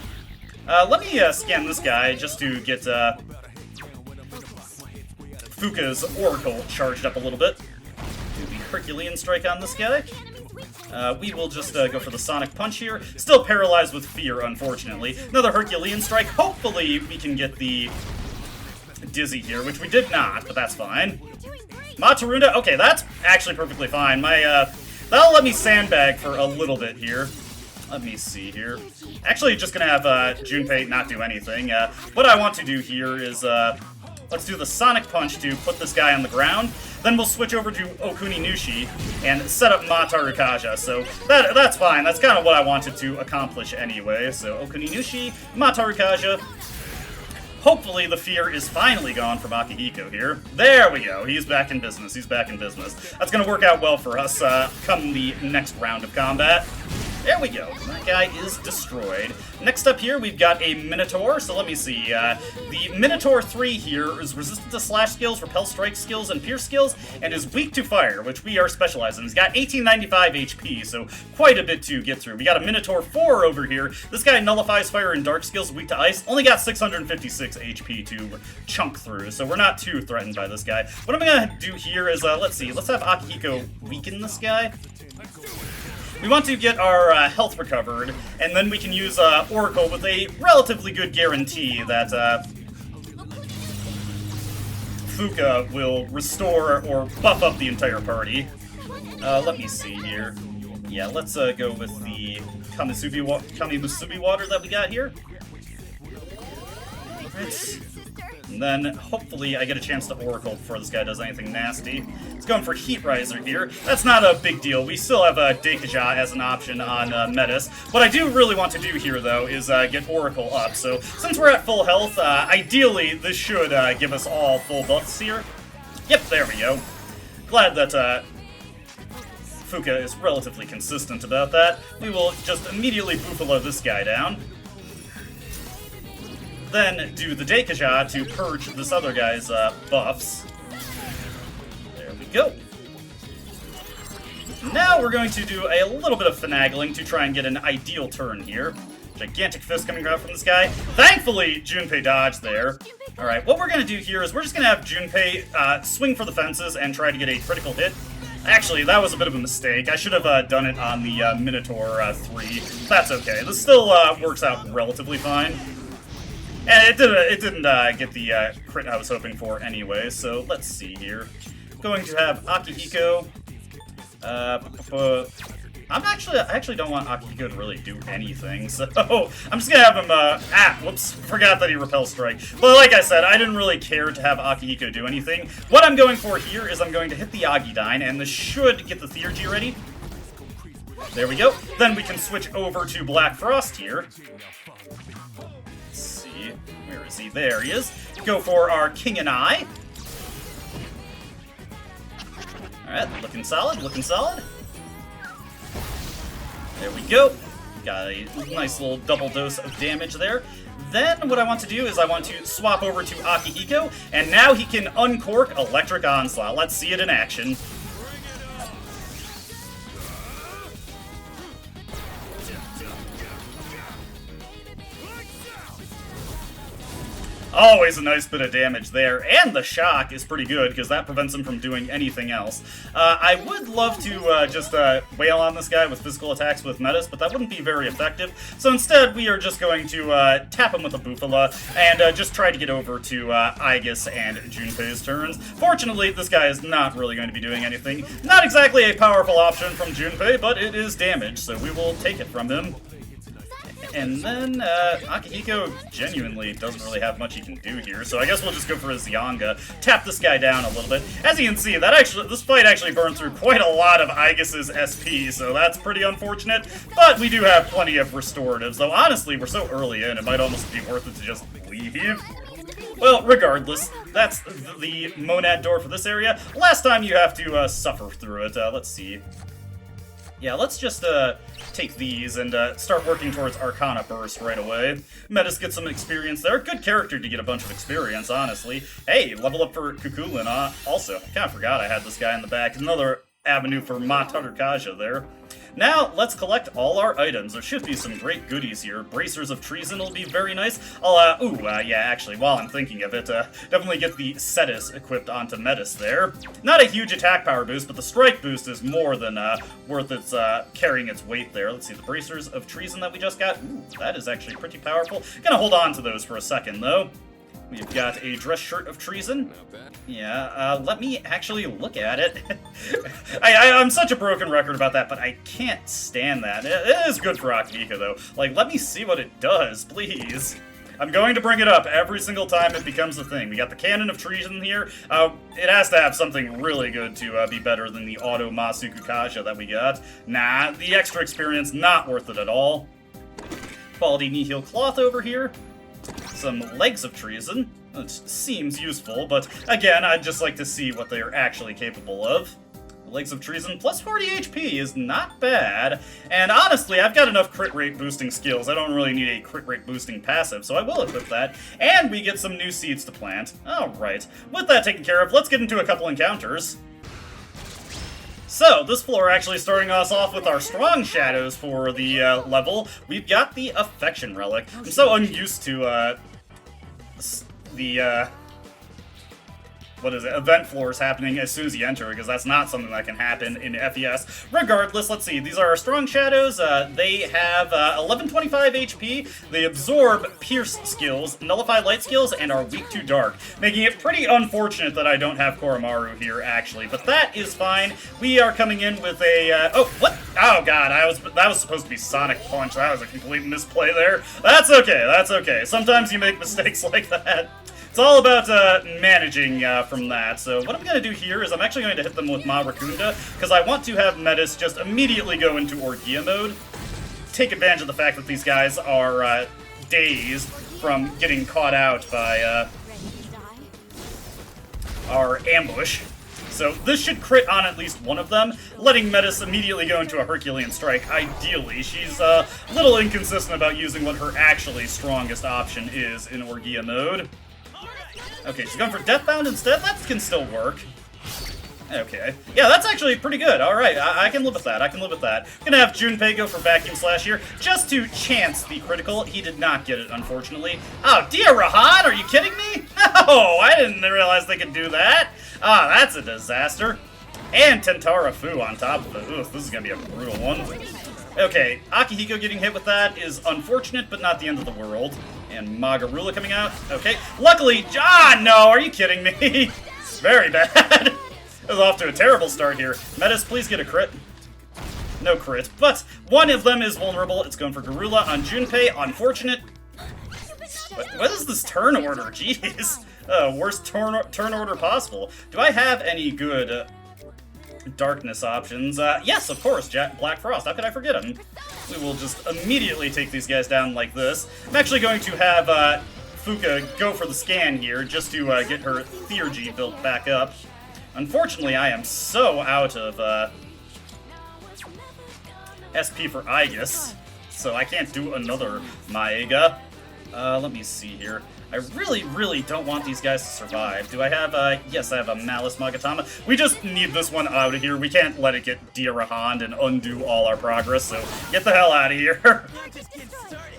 Let me scan this guy just to get Fuka's Oracle charged up a little bit. Do the Herculean Strike on this guy. We will just go for the Sonic Punch here. Still paralyzed with fear, unfortunately. Another Herculean Strike. Hopefully we can get the Dizzy here, which we did not, but that's fine. Matarunda, okay, that's actually perfectly fine. That'll let me sandbag for a little bit here. Let me see here. Actually, just gonna have Junpei not do anything. What I want to do here is, let's do the Sonic Punch to put this guy on the ground. Then we'll switch over to Okuninushi and set up Matarukaja. So that's fine. That's kind of what I wanted to accomplish anyway. So Okuninushi, Matarukaja. Hopefully the fear is finally gone from Akihiko here. There we go. He's back in business. He's back in business. That's going to work out well for us come the next round of combat. There we go. That guy is destroyed. Next up here, we've got a Minotaur. So let me see. The Minotaur 3 here is resistant to slash skills, repel strike skills, and pierce skills, and is weak to fire, which we are specialized in. He's got 1895 HP, so quite a bit to get through. We got a Minotaur 4 over here. This guy nullifies fire and dark skills, weak to ice. Only got 656 HP to chunk through, so we're not too threatened by this guy. What I'm gonna do here is, let's see. Let's have Akihiko weaken this guy. We want to get our health recovered, and then we can use Oracle with a relatively good guarantee that Fuka will restore or buff up the entire party. Let me see here. Yeah, let's go with the Kamimusubi water that we got here. Alright. And then, hopefully, I get a chance to Oracle before this guy does anything nasty. He's going for Heat Riser here. That's not a big deal. We still have Deikaja as an option on Metis. What I do really want to do here, though, is get Oracle up. So, since we're at full health, ideally, this should give us all full buffs here. Yep, there we go. Glad that Fuka is relatively consistent about that. We will just immediately Bufalo this guy down. Then do the Deikaja to purge this other guy's buffs. There we go. Now we're going to do a little bit of finagling to try and get an ideal turn here. Gigantic fist coming out from this guy. Thankfully, Junpei dodged there. Alright, what we're going to do here is we're just going to have Junpei swing for the fences and try to get a critical hit. Actually, that was a bit of a mistake. I should have done it on the Minotaur 3. That's okay. This still works out relatively fine. And it didn't get the crit I was hoping for anyway, so let's see here. Going to have Akihiko. I actually don't want Akihiko to really do anything, so I'm just gonna have him, whoops, forgot that he repels strike. But like I said, I didn't really care to have Akihiko do anything. What I'm going for here is I'm going to hit the Agidine, and this should get the Theurgy ready. There we go. Then we can switch over to Black Frost here. Where is he? There he is. Go for our King and I. Alright, looking solid, looking solid. There we go. Got a nice little double dose of damage there. Then what I want to do is I want to swap over to Akihiko, and now he can uncork Electric Onslaught. Let's see it in action. Always a nice bit of damage there, and the shock is pretty good, because that prevents him from doing anything else. I would love to just wail on this guy with physical attacks with Metis, but that wouldn't be very effective. So instead, we are just going to tap him with a Bufala, and just try to get over to Aigis and Junpei's turns. Fortunately, this guy is not really going to be doing anything. Not exactly a powerful option from Junpei, but it is damage, so we will take it from him. And then, Akihiko genuinely doesn't really have much he can do here, so I guess we'll just go for his Yanga, tap this guy down a little bit. As you can see, this fight actually burned through quite a lot of Aigis' SP, so that's pretty unfortunate, but we do have plenty of restoratives, though honestly, we're so early in, it might almost be worth it to just leave. Well, regardless, that's the Monad door for this area. Last time you have to suffer through it. Let's see. Yeah, let's just take these and start working towards Arcana Burst right away. Metis gets some experience there. Good character to get a bunch of experience, honestly. Hey, level up for Kukulin, also. Kinda forgot I had this guy in the back. Another avenue for Matarukaja there. Now, let's collect all our items. There should be some great goodies here. Bracers of Treason will be very nice. Yeah, actually, while I'm thinking of it, definitely get the Metis equipped onto Metis there. Not a huge attack power boost, but the strike boost is more than worth its carrying its weight there. Let's see, the Bracers of Treason that we just got. Ooh, that is actually pretty powerful. Gonna hold on to those for a second, though. We've got a dress shirt of treason. Yeah, let me actually look at it. I'm such a broken record about that, but I can't stand that. It is good for Akihiko, though. Like, let me see what it does, please. I'm going to bring it up every single time it becomes a thing. We got the Cannon of Treason here. It has to have something really good to be better than the Auto Masukukaja that we got. Nah, the extra experience, not worth it at all. Quality Nihil Cloth over here. Some Legs of Treason, which seems useful, but again, I'd just like to see what they're actually capable of. Legs of Treason, plus 40 HP is not bad. And honestly, I've got enough crit rate boosting skills. I don't really need a crit rate boosting passive, so I will equip that. And we get some new seeds to plant. Alright, with that taken care of, let's get into a couple encounters. So, this floor actually starting us off with our strong shadows for the level. We've got the Affection Relic. I'm so unused to event floors happening as soon as you enter, because that's not something that can happen in FES. Regardless, let's see, these are our strong shadows. They have 1125 HP, they absorb pierce skills, nullify light skills, and are weak to dark, making it pretty unfortunate that I don't have Koromaru here, actually, but that is fine. We are coming in with a, oh, what? Oh god, that was supposed to be Sonic Punch. That was a complete misplay there. That's okay, that's okay. Sometimes you make mistakes like that. It's all about managing from that. So what I'm going to do here is I'm actually going to hit them with Ma Racunda, because I want to have Metis just immediately go into Orgia mode. Take advantage of the fact that these guys are dazed from getting caught out by our ambush. So this should crit on at least one of them, letting Metis immediately go into a Herculean Strike. Ideally, she's a little inconsistent about using what her actually strongest option is in Orgia mode. Okay, she's going for Deathbound instead? That can still work. Okay. Yeah, that's actually pretty good. Alright, I can live with that. I can live with that. Gonna have Junpei go for Vacuum Slash here, just to chance the critical. He did not get it, unfortunately. Oh, dear Rahan, are you kidding me? No, I didn't realize they could do that. Ah, that's a disaster. And Tentara Fu on top of it. Ugh, this is gonna be a brutal one. Okay, Akihiko getting hit with that is unfortunate, but not the end of the world. And Magarula coming out. Okay, luckily, no, are you kidding me? Very bad. It was off to a terrible start here. Metis, please get a crit. No crit, but one of them is vulnerable. It's going for Garula on Junpei. Unfortunate. What is this turn order? Jeez. Worst turn order possible. Do I have any good darkness options? Yes, of course, Black Frost. How could I forget him? We will just immediately take these guys down like this. I'm actually going to have Fuka go for the scan here, just to get her Theurgy built back up. Unfortunately, I am so out of SP for Aegis, so I can't do another Maega. Let me see here. I really, really don't want these guys to survive. Do I have, yes, I have a Malice Magatama. We just need this one out of here. We can't let it get Dirahand and undo all our progress, so get the hell out of here.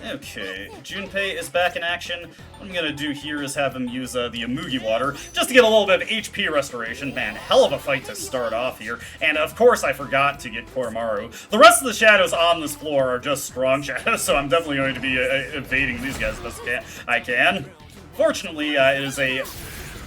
Okay, Junpei is back in action. What I'm gonna do here is have him use the Amugi Water, just to get a little bit of HP restoration. Man, hell of a fight to start off here. And of course I forgot to get Koromaru. The rest of the shadows on this floor are just strong shadows, so I'm definitely going to be evading these guys as best I can. Fortunately, it is a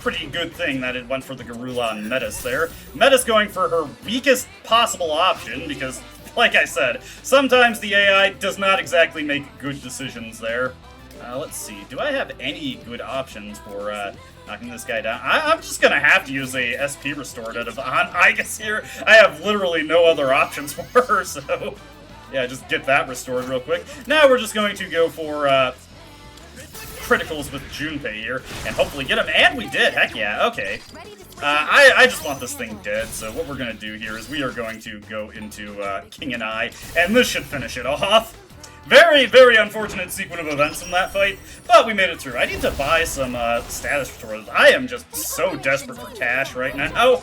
pretty good thing that it went for the Garula on Metis there. Metis going for her weakest possible option, because, like I said, sometimes the AI does not exactly make good decisions there. Let's see, do I have any good options for knocking this guy down? I'm just gonna have to use a SP restorative on Aegis here. I have literally no other options for her, so yeah, just get that restored real quick. Now we're just going to go for criticals with Junpei here, and hopefully get him, and we did, heck yeah, okay. I just want this thing dead, so what we're gonna do here is we are going to go into King and I, and this should finish it off. Very, very unfortunate sequence of events in that fight, but we made it through. I need to buy some status restoratives. I am just so desperate for cash right now.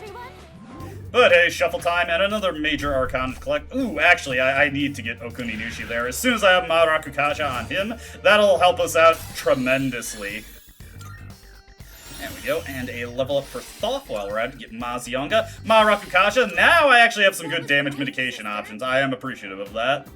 But hey, shuffle time and another major Arcana to collect. Ooh, actually, I need to get Okuni Nushi there. As soon as I have Maraku Kasha on him, that'll help us out tremendously. There we go, and a level up for Thoth while we're at it. Get Mazionga, Maraku Kasha. Now I actually have some good damage mitigation options. I am appreciative of that.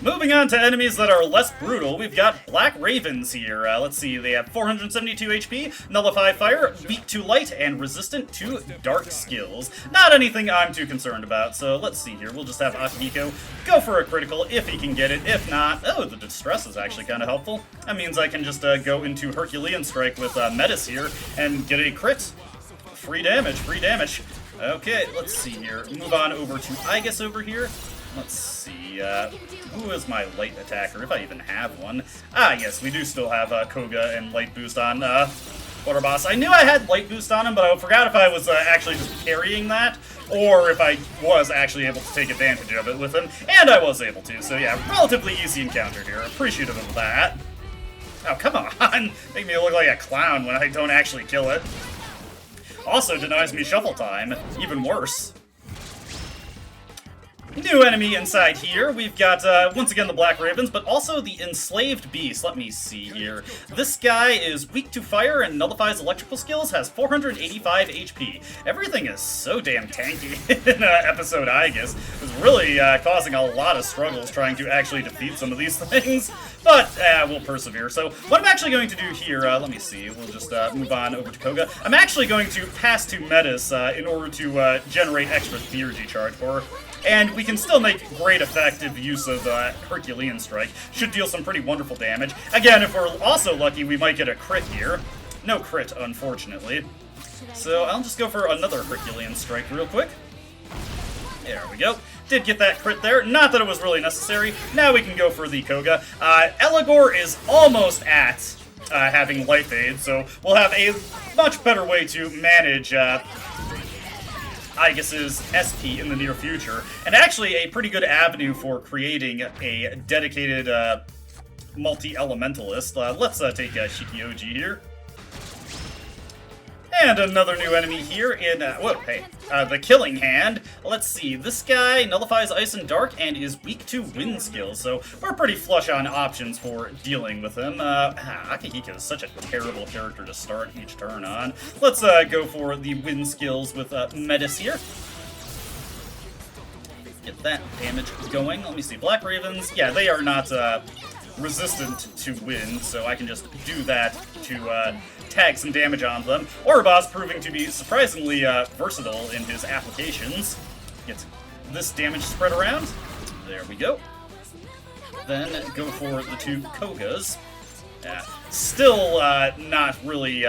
Moving on to enemies that are less brutal, we've got Black Ravens here. Let's see, they have 472 HP, Nullify Fire, weak to light, and resistant to dark skills. Not anything I'm too concerned about, so let's see here. We'll just have Akihiko go for a critical if he can get it. If not, oh, the Distress is actually kind of helpful. That means I can just go into Herculean Strike with Metis here and get a crit. Free damage, free damage. Okay, let's see here. Move on over to Aegis over here. Let's see, who is my light attacker, if I even have one? Ah, yes, we do still have Koga and light boost on Quarter Boss. I knew I had light boost on him, but I forgot if I was actually just carrying that. or if I was actually able to take advantage of it with him, and I was able to, so yeah, relatively easy encounter here, appreciative of that. Oh, come on! Make me look like a clown when I don't actually kill it. Also denies me shuffle time, even worse. New enemy inside here. We've got, once again, the Black Ravens, but also the Enslaved Beast. Let me see here. This guy is weak to fire and nullifies electrical skills, has 485 HP. Everything is so damn tanky in episode Aegis. It's really causing a lot of struggles trying to actually defeat some of these things, but we'll persevere. So what I'm actually going to do here, let me see, we'll just move on over to Koga. I'm actually going to pass to Metis in order to generate extra Theurgy charge for her. And we can still make great effective use of Herculean Strike. Should deal some pretty wonderful damage. Again, if we're also lucky, we might get a crit here. No crit, unfortunately. So I'll just go for another Herculean Strike real quick. There we go. Did get that crit there. Not that it was really necessary. Now we can go for the Koga. Eligor is almost at having Life Aid, so we'll have a much better way to manage Aegis's SP in the near future, and actually a pretty good avenue for creating a dedicated multi-elementalist. Let's take Shikioji here. And another new enemy here in, the Killing Hand. Let's see, this guy nullifies Ice and Dark and is weak to wind skills, so we're pretty flush on options for dealing with him. Akihiko is such a terrible character to start each turn on. Let's go for the wind skills with Metis here. Get that damage going. Let me see, Black Ravens, yeah, they are not resistant to wind, so I can just do that to tag some damage on them. Ouroboros proving to be surprisingly versatile in his applications. Get this damage spread around. There we go. Then go for the two Kogas. Still not really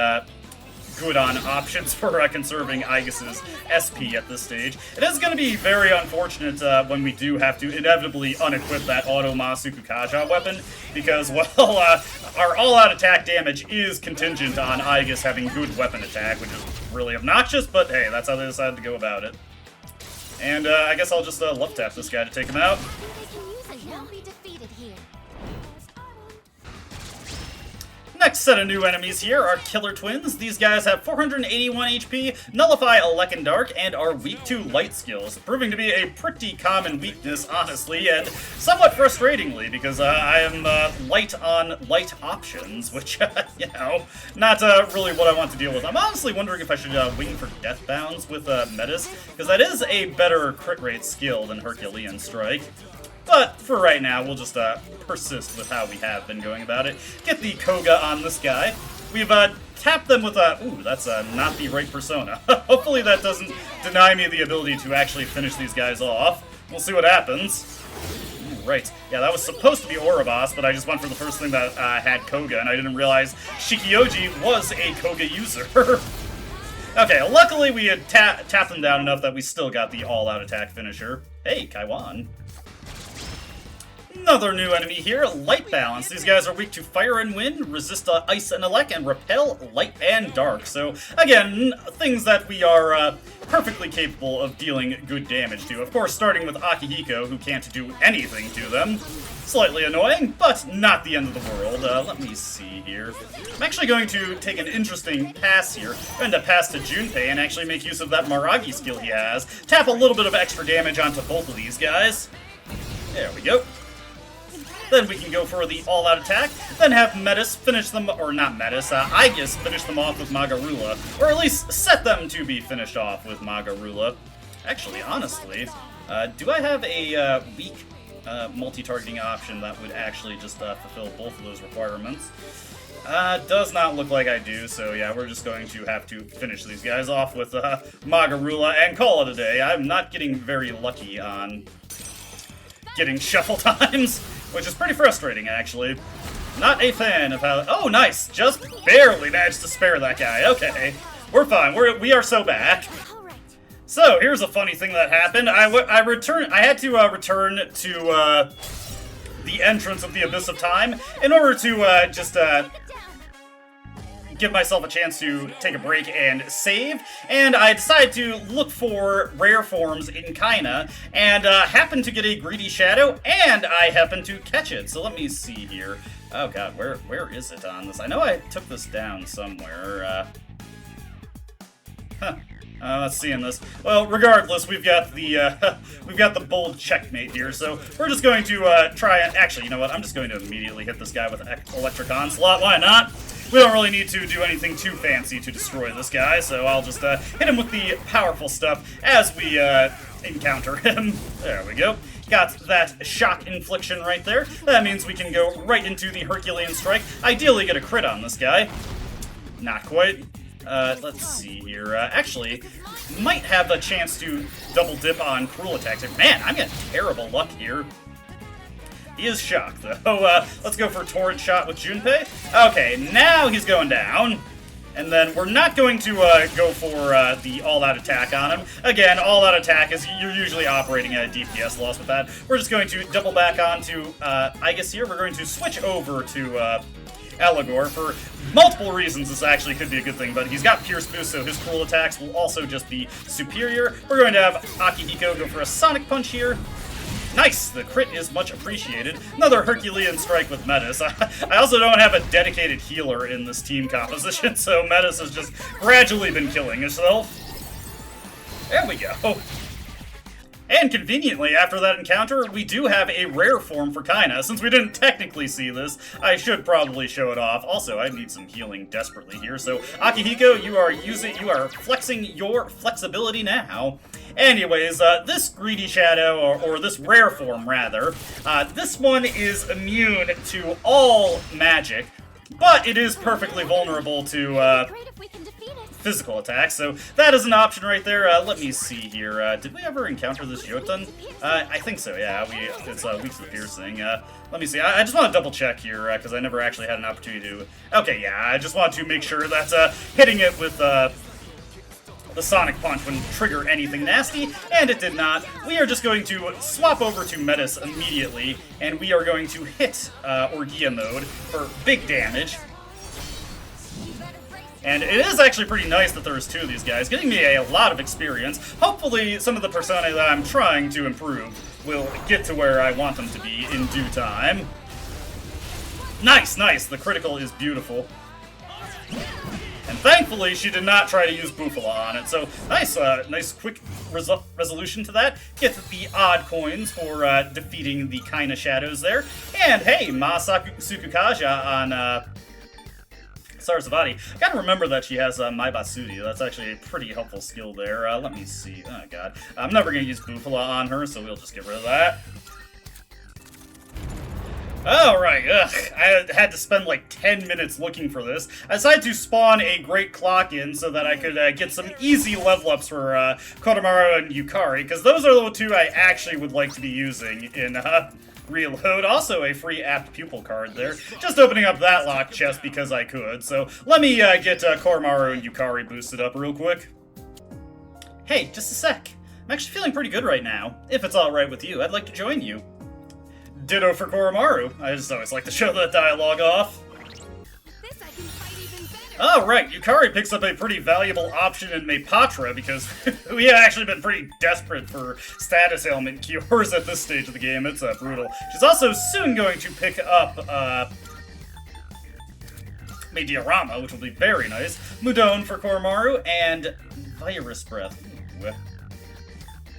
good on options for conserving Aegis's SP at this stage. It is going to be very unfortunate when we do have to inevitably unequip that Auto Masuku Kaja weapon, because, well, our all-out attack damage is contingent on Aegis having good weapon attack, which is really obnoxious, but hey, that's how they decided to go about it. And I guess I'll just love tap this guy to take him out. Next set of new enemies here are Killer Twins. These guys have 481 HP, nullify Elec Dark, and are weak to light skills, proving to be a pretty common weakness, honestly, and somewhat frustratingly, because I am light on light options, which, you know, not really what I want to deal with. I'm honestly wondering if I should wing for Death Bounds with Metis, because that is a better crit rate skill than Herculean Strike. But for right now, we'll just persist with how we have been going about it. Get the Koga on this guy. We've tapped them with a... Ooh, that's not the right persona. Hopefully that doesn't deny me the ability to actually finish these guys off. We'll see what happens. Ooh, right. Yeah, that was supposed to be Ouroboros, but I just went for the first thing that had Koga, and I didn't realize Shikioji was a Koga user. Okay, luckily we had tapped them down enough that we still got the all-out attack finisher. Hey, Kaiwan. Another new enemy here, Light Balance. These guys are weak to fire and wind, resist ice and elec, and repel light and dark. So, again, things that we are perfectly capable of dealing good damage to. Of course, starting with Akihiko, who can't do anything to them. Slightly annoying, but not the end of the world. Let me see here. I'm actually going to take an interesting pass here. I'm going to pass to Junpei and actually make use of that Maragi skill he has. Tap a little bit of extra damage onto both of these guys. There we go. Then we can go for the all-out attack, then have Metis finish them, or not Metis, Aegis finish them off with Magarula, or at least set them to be finished off with Magarula. Actually, honestly, do I have a weak multi-targeting option that would actually just fulfill both of those requirements? Does not look like I do, so yeah, we're just going to have to finish these guys off with Magarula and call it a day. I'm not getting very lucky on getting shuffle times, which is pretty frustrating, actually. Not a fan of how... Oh, nice! Just barely managed to spare that guy. Okay, we're fine. We are so back. So, here's a funny thing that happened. I had to return to the entrance of the Abyss of Time in order to just give myself a chance to take a break and save, and I decided to look for rare forms in Kaina, and happened to get a Greedy Shadow, and I happened to catch it. So let me see here. Oh god, where is it on this? I know I took this down somewhere. Let's see in this. Well, regardless, we've got the bold checkmate here. So we're just going to try and actually, you know what? I'm just going to immediately hit this guy with Electric Onslaught. Why not? We don't really need to do anything too fancy to destroy this guy, so I'll just hit him with the powerful stuff as we encounter him. There we go. Got that shock infliction right there. That means we can go right into the Herculean Strike. Ideally get a crit on this guy. Not quite. Let's see here. Actually, might have a chance to double dip on Cruel Attack. Man, I'm getting terrible luck here. He is shocked, though. Let's go for Torrent Shot with Junpei. Okay, now he's going down. And then we're not going to go for the all-out attack on him. Again, all-out attack is you're usually operating at a DPS loss with that. We're just going to double back onto Aegis here. We're going to switch over to Eligor for multiple reasons. This actually could be a good thing, but he's got Pierce Boost, so his cruel attacks will also just be superior. We're going to have Akihiko go for a Sonic Punch here. Nice! The crit is much appreciated. Another Herculean Strike with Metis. I also don't have a dedicated healer in this team composition, so Metis has just gradually been killing himself. There we go. And conveniently, after that encounter, we do have a rare form for Kaina. Since we didn't technically see this, I should probably show it off. Also, I need some healing desperately here. So, Akihiko, you are flexing your flexibility now. Anyways, this Greedy Shadow, or this rare form, rather, this one is immune to all magic, but it is perfectly vulnerable to, Great if we can defeat it. physical attacks, so that is an option right there. Let me see here. Did we ever encounter this Jotun? I think so, yeah. It's Weeks of Piercing. Let me see. I just want to double check here, because I never actually had an opportunity to... Okay, yeah, I just want to make sure that hitting it with the Sonic Punch wouldn't trigger anything nasty, and it did not. We are just going to swap over to Metis immediately, and we are going to hit Orgia mode for big damage. And it is actually pretty nice that there's two of these guys, getting me a lot of experience. Hopefully some of the personae that I'm trying to improve will get to where I want them to be in due time. Nice, nice. The critical is beautiful. And thankfully, she did not try to use Bufala on it, so nice, nice quick resolution to that. Get the odd coins for defeating the Kaina Shadows there. And hey, Sukukaja on Sarasvati. Gotta remember that she has Mai Basudi. That's actually a pretty helpful skill there. Let me see. Oh god. I'm never gonna use Bufala on her, so we'll just get rid of that. Alright, I had to spend like 10 minutes looking for this. I decided to spawn a Great Clock in so that I could get some easy level ups for Koromaru and Yukari, because those are the two I actually would like to be using in Reload. Also a free Apt Pupil card there. Just opening up that lock chest because I could. So let me get Koromaru and Yukari boosted up real quick. Hey, just a sec. I'm actually feeling pretty good right now. If it's alright with you, I'd like to join you. Ditto for Koromaru. I just always like to show that dialogue off. This I can fight even better. Alright, Yukari picks up a pretty valuable option in Maypatra because we have actually been pretty desperate for status ailment cures at this stage of the game. It's brutal. She's also soon going to pick up Diorama, which will be very nice. Mudon for Koromaru, and Virus Breath. Ooh.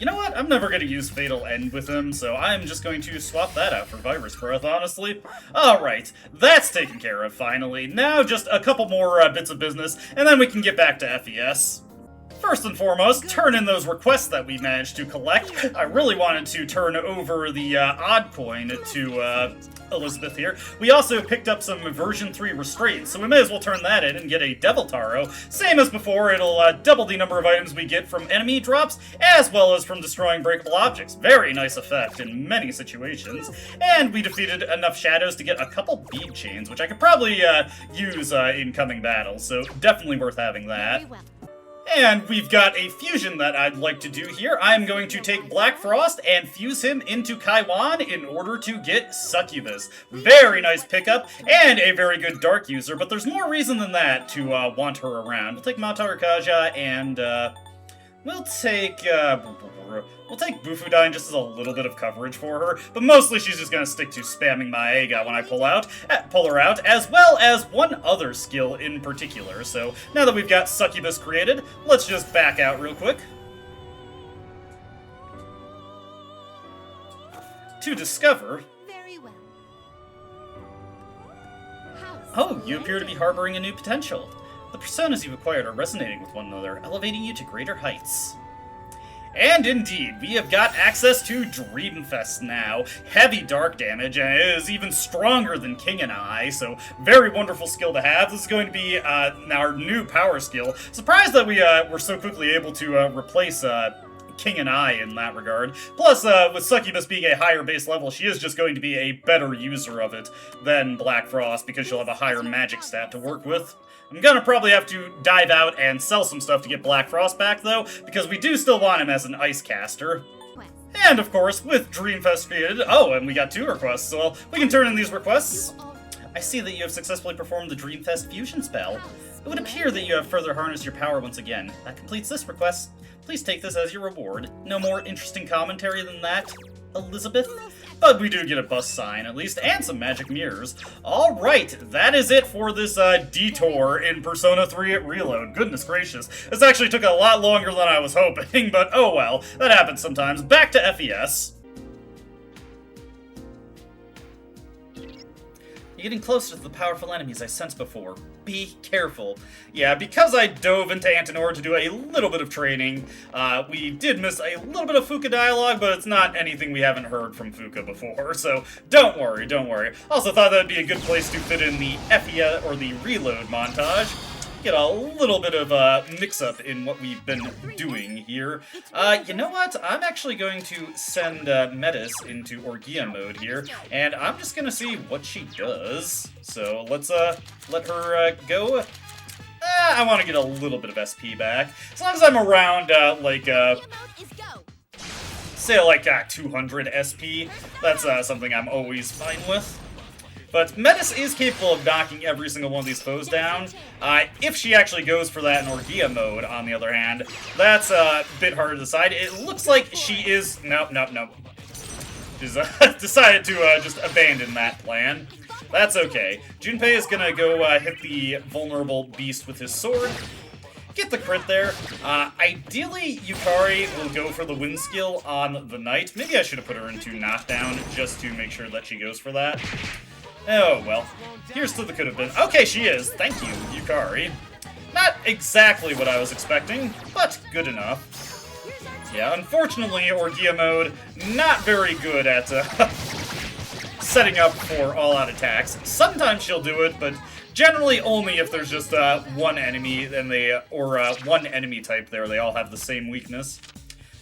You know what? I'm never going to use Fatal End with him, so I'm just going to swap that out for Virus Breath, honestly. Alright, that's taken care of, finally. Now just a couple more bits of business, and then we can get back to FES. First and foremost, turn in those requests that we managed to collect. I really wanted to turn over the odd coin to Elizabeth here. We also picked up some version 3 restraints, so we may as well turn that in and get a Devil Taro. Same as before, it'll double the number of items we get from enemy drops, as well as from destroying breakable objects. Very nice effect in many situations. And we defeated enough shadows to get a couple bead chains, which I could probably use in coming battles, so definitely worth having that. Very well. And we've got a fusion that I'd like to do here. I'm going to take Black Frost and fuse him into Kaiwan in order to get Succubus. Very nice pickup, and a very good Dark user, but there's more reason than that to want her around. We'll take Matarakaja, and we'll take Bufudyne just as a little bit of coverage for her, but mostly she's just gonna stick to spamming Maega when I pull her out, as well as one other skill in particular. So now that we've got Succubus created, let's just back out real quick. To discover... Very well. Oh, you appear to be harboring a new potential. The personas you've acquired are resonating with one another, elevating you to greater heights. And indeed, we have got access to Dreamfest now. Heavy dark damage, and it is even stronger than King and I, so very wonderful skill to have. This is going to be our new power skill. Surprised that we were so quickly able to replace King and I in that regard. Plus, with Succubus being a higher base level, she is just going to be a better user of it than Black Frost, because she'll have a higher magic stat to work with. I'm gonna probably have to dive out and sell some stuff to get Black Frost back, though, because we do still want him as an ice caster. And, of course, with Dreamfest created... Oh, and we got 2 requests, so we can turn in these requests. I see that you have successfully performed the Dreamfest fusion spell. It would appear that you have further harnessed your power once again. That completes this request. Please take this as your reward. No more interesting commentary than that, Elizabeth? But we do get a bus sign, at least, and some magic mirrors. Alright, that is it for this detour in Persona 3 at Reload. Goodness gracious. This actually took a lot longer than I was hoping, but oh well. That happens sometimes. Back to FES. You're getting closer to the powerful enemies I sensed before. Be careful. Yeah, because I dove into Antenora to do a little bit of training, we did miss a little bit of Fuka dialogue, but it's not anything we haven't heard from Fuka before, so don't worry, don't worry. Also thought that'd be a good place to fit in the FES or the Reload montage. Get a little bit of a mix-up in what we've been doing here. You know what? I'm actually going to send Metis into Orgia mode here, and I'm just gonna see what she does. So let's let her go. I want to get a little bit of SP back. As long as I'm around, say like 200 SP, that's something I'm always fine with. But Metis is capable of knocking every single one of these foes down. If she actually goes for that in Orgia mode, on the other hand, that's a bit harder to decide. It looks like she is... Nope. She's decided to just abandon that plan. That's okay. Junpei is gonna go hit the vulnerable beast with his sword. Get the crit there. Ideally, Yukari will go for the wind skill on the knight. Maybe I should have put her into knockdown just to make sure that she goes for that. Oh, well. Here's to the could have been. Okay, she is. Thank you, Yukari. Not exactly what I was expecting, but good enough. Yeah, unfortunately, Orgia mode, not very good at setting up for all-out attacks. Sometimes she'll do it, but generally only if there's just one enemy and one enemy type there. They all have the same weakness.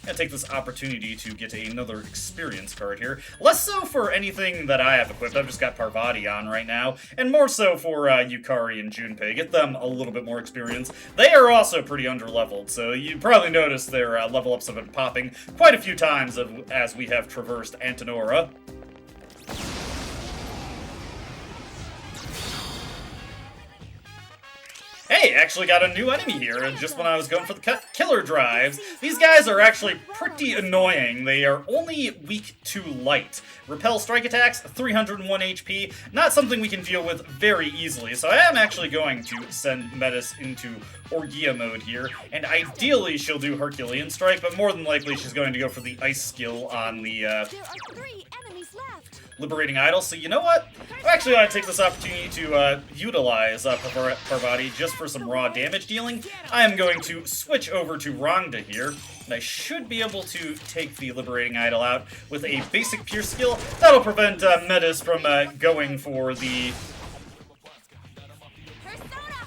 I'm gonna take this opportunity to get another experience card here. Less so for anything that I have equipped. I've just got Parvati on right now. And more so for Yukari and Junpei. Get them a little bit more experience. They are also pretty underleveled, so you probably noticed their level ups have been popping quite a few times as we have traversed Antenora. Hey, actually got a new enemy here, just when I was going for the killer drives. These guys are actually pretty annoying. They are only weak to light. Repel strike attacks, 301 HP, not something we can deal with very easily. So I am actually going to send Metis into Orgia mode here, and ideally she'll do Herculean Strike, but more than likely she's going to go for the ice skill on the There are 3 enemies left. Liberating Idol. So you know what? I'm actually going to take this opportunity to utilize Parvati just for some raw damage dealing. I am going to switch over to Rangda here, and I should be able to take the Liberating Idol out with a basic Pierce skill. That'll prevent Metis from going for the...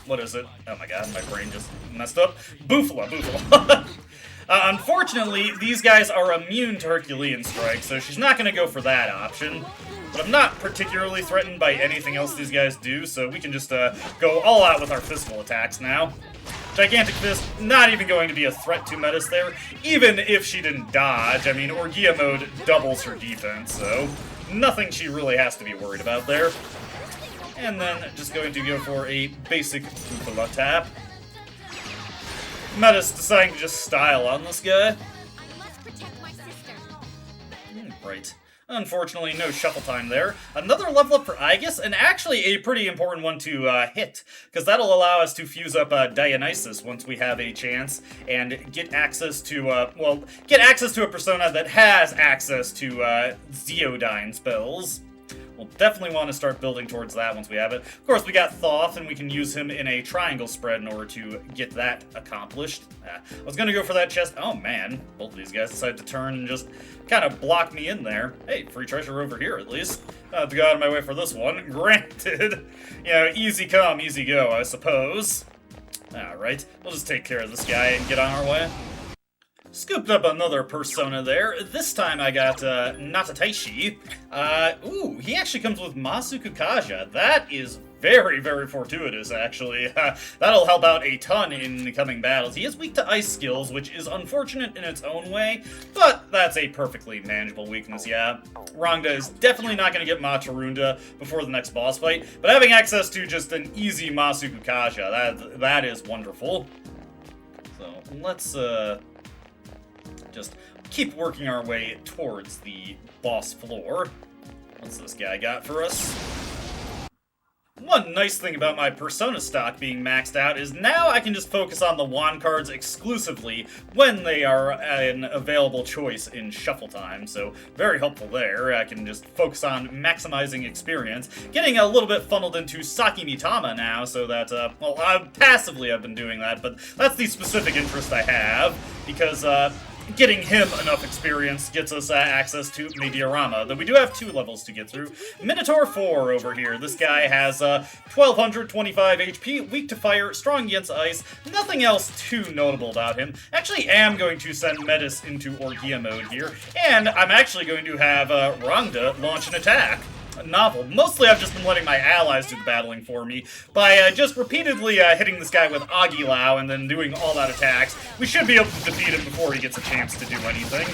What is it? Oh my god, my brain just messed up. Bufala. Unfortunately, these guys are immune to Herculean Strike, so she's not going to go for that option. But I'm not particularly threatened by anything else these guys do, so we can just go all out with our physical attacks now. Gigantic Fist, not even going to be a threat to Metis there, even if she didn't dodge. I mean, Orgia mode doubles her defense, so nothing she really has to be worried about there. And then just going to go for a basic Ufala tap. Metis deciding to just style on this guy. I must protect my sister. Right. Unfortunately, no shuffle time there. Another level up for Aegis, and actually a pretty important one to hit, because that'll allow us to fuse up Dionysus once we have a chance, and get access to, get access to a persona that has access to Zeodyne spells. We'll definitely want to start building towards that once we have it. Of course, we got Thoth, and we can use him in a triangle spread in order to get that accomplished. I was going to go for that chest. Oh, man. Both of these guys decided to turn and just kind of block me in there. Hey, free treasure over here, at least. Not have to go out of my way for this one. Granted. You know, easy come, easy go, I suppose. Alright, we'll just take care of this guy and get on our way. Scooped up another persona there. This time I got Natataishi. Ooh, he actually comes with Masuku Kaja. That is very, very fortuitous, actually. That'll help out a ton in the coming battles. He is weak to ice skills, which is unfortunate in its own way, but that's a perfectly manageable weakness, yeah. Rangda is definitely not going to get Matarunda before the next boss fight, but having access to just an easy Masuku Kaja, that is wonderful. So, let's, just keep working our way towards the boss floor. What's this guy got for us? One nice thing about my persona stock being maxed out is now I can just focus on the wand cards exclusively when they are an available choice in shuffle time, so very helpful there. I can just focus on maximizing experience, getting a little bit funneled into Saki Mitama now, so that, passively I've been doing that, but that's the specific interest I have, because, getting him enough experience gets us access to Mediarama, though we do have 2 levels to get through. Minotaur 4 over here. This guy has 1225 HP, weak to fire, strong against ice. Nothing else too notable about him. Actually am going to send Metis into Orgia mode here, and I'm actually going to have Rangda launch an attack. Novel. Mostly I've just been letting my allies do the battling for me by just repeatedly hitting this guy with Aguilau and then doing all-out attacks. We should be able to defeat him before he gets a chance to do anything.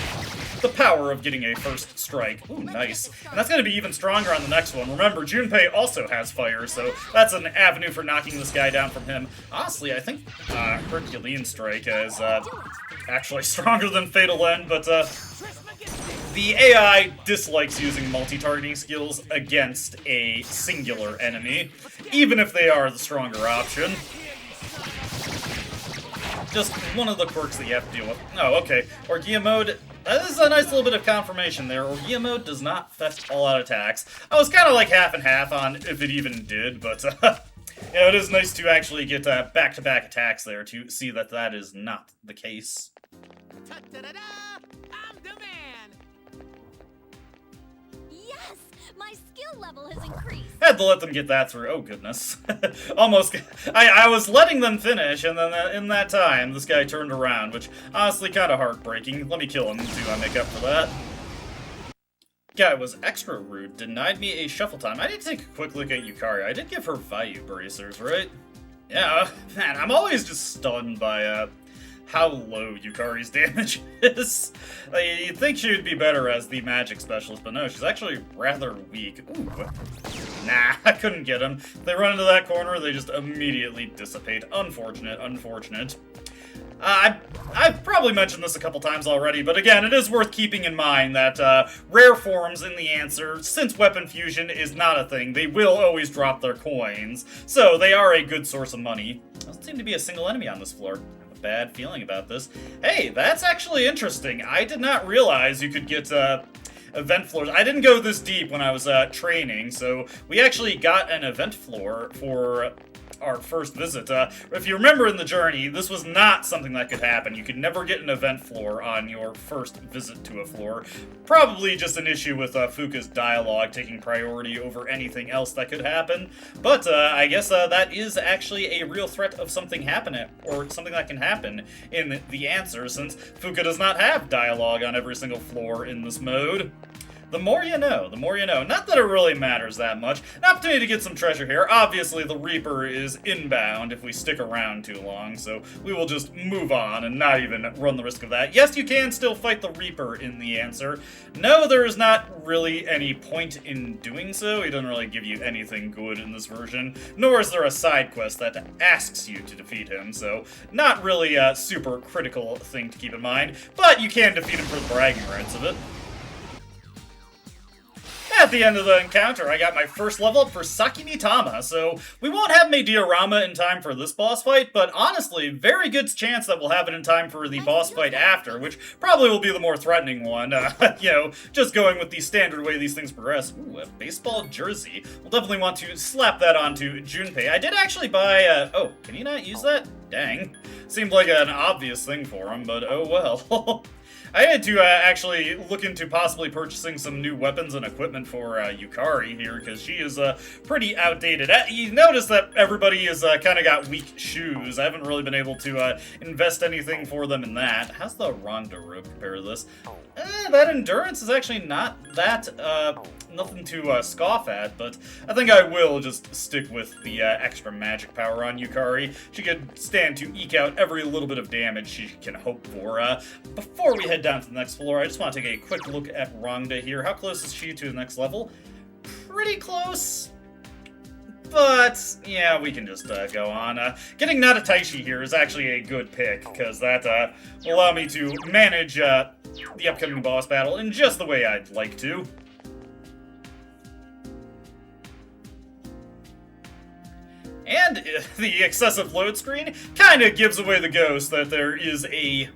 The power of getting a first strike. Ooh, nice. And that's going to be even stronger on the next one. Remember, Junpei also has fire, so that's an avenue for knocking this guy down from him. Honestly, I think Herculean Strike is actually stronger than Fatal End, but the AI dislikes using multi-targeting skills against a singular enemy, even if they are the stronger option. Just one of the quirks that you have to deal with. Oh, okay. Orgia mode. This is a nice little bit of confirmation there. Orgia mode does not fetch all-out attacks. I was kind of like half and half on if it even did, but yeah, it is nice to actually get back-to-back attacks there to see that that is not the case. Ta-da-da-da! I'm the man! Yes! My skill level has increased. Had to let them get that through. Oh, goodness. Almost. I was letting them finish, and then in that time, this guy turned around, which honestly kind of heartbreaking. Let me kill him to make up for that. Guy was extra rude. Denied me a shuffle time. I did take a quick look at Yukari. I did give her value bracers, right? Yeah, man, I'm always just stunned by, how low Yukari's damage is. You'd think she would be better as the magic specialist, but no, she's actually rather weak. Ooh. Nah, I couldn't get him. If they run into that corner, they just immediately dissipate. Unfortunate, unfortunate. I've probably mentioned this a couple times already, but again, it is worth keeping in mind that rare forms in the answer, since weapon fusion is not a thing, they will always drop their coins, so they are a good source of money. Doesn't seem to be a single enemy on this floor. Bad feeling about this. Hey, that's actually interesting. I did not realize you could get event floors. I didn't go this deep when I was training, so we actually got an event floor for our first visit. If you remember in the journey, this was not something that could happen. You could never get an event floor on your first visit to a floor. Probably just an issue with Fuka's dialogue taking priority over anything else that could happen. But I guess that is actually a real threat of something happening, or something that can happen in the answer, since Fuka does not have dialogue on every single floor in this mode. The more you know, the more you know. Not that it really matters that much. An opportunity to get some treasure here. Obviously, the Reaper is inbound if we stick around too long, so we will just move on and not even run the risk of that. Yes, you can still fight the Reaper in the answer. No, there is not really any point in doing so. He doesn't really give you anything good in this version, nor is there a side quest that asks you to defeat him, so not really a super critical thing to keep in mind, but you can defeat him for the bragging rights of it. At the end of the encounter, I got my first level up for Sakinitama, so we won't have Meteorama in time for this boss fight, but honestly, very good chance that we'll have it in time for the boss fight after, which probably will be the more threatening one, you know, just going with the standard way these things progress. Ooh, a baseball jersey. We'll definitely want to slap that onto Junpei. I did actually buy, oh, can you not use that? Dang. Seemed like an obvious thing for him, but oh well. I had to actually look into possibly purchasing some new weapons and equipment for Yukari here, because she is pretty outdated. You notice that everybody has kind of got weak shoes. I haven't really been able to invest anything for them in that. How's the Ronda rope compare to this? That endurance is actually not that, nothing to scoff at, but I think I will just stick with the extra magic power on Yukari. She could stand to eke out every little bit of damage she can hope for. Before we head down to the next floor, I just want to take a quick look at Rhonda here. How close is she to the next level? Pretty close. But, yeah, we can just go on. Getting Natataishi here is actually a good pick, because that will allow me to manage the upcoming boss battle in just the way I'd like to. And the excessive load screen kind of gives away the ghost that there is a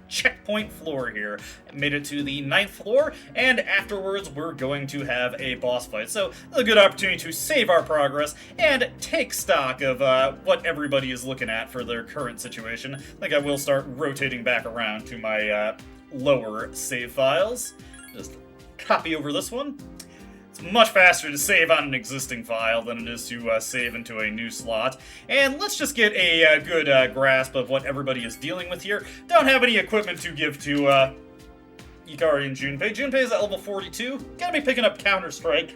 checkpoint floor here. Made it to the 9th floor, and afterwards we're going to have a boss fight. So it's a good opportunity to save our progress and take stock of what everybody is looking at for their current situation. I think I will start rotating back around to my lower save files. Just copy over this one. It's much faster to save on an existing file than it is to save into a new slot. And let's just get a good grasp of what everybody is dealing with here. Don't have any equipment to give to Yukari and Junpei. Junpei is at level 42. Gotta be picking up Counter-Strike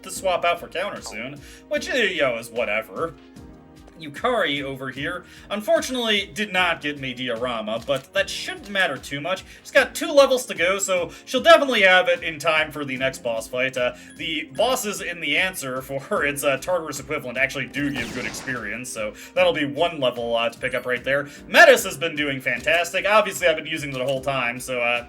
to swap out for Counter soon, which, you know, is whatever. Yukari over here, unfortunately, did not get Meteorama, but that shouldn't matter too much. She's got 2 levels to go, so she'll definitely have it in time for the next boss fight. The bosses in the answer for its Tartarus equivalent actually do give good experience, so that'll be 1 level to pick up right there. Metis has been doing fantastic. Obviously, I've been using it the whole time, so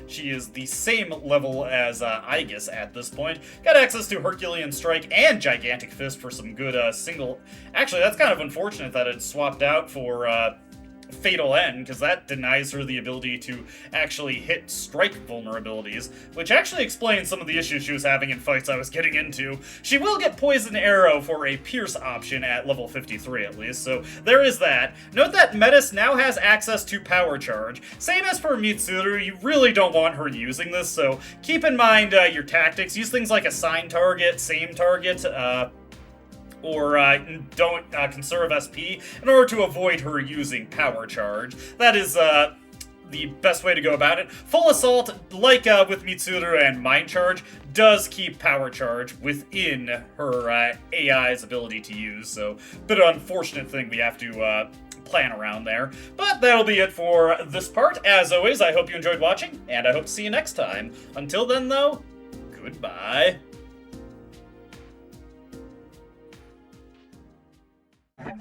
she is the same level as Aegis at this point. Got access to Herculean Strike and Gigantic Fist for some good single... Actually, that's kind of unfortunate that it's swapped out for Fatal End, because that denies her the ability to actually hit strike vulnerabilities, which actually explains some of the issues she was having in fights I was getting into. She will get Poison Arrow for a Pierce option at level 53 at least, so there is that. Note that Metis now has access to Power Charge. Same as for Mitsuru, you really don't want her using this, so keep in mind your tactics. Use things like Assign Target, Same Target, or don't conserve SP in order to avoid her using Power Charge. That is the best way to go about it. Full Assault, like with Mitsuru and Mind Charge, does keep Power Charge within her AI's ability to use, so bit of an unfortunate thing we have to plan around there. But that'll be it for this part. As always, I hope you enjoyed watching, and I hope to see you next time. Until then, though, goodbye.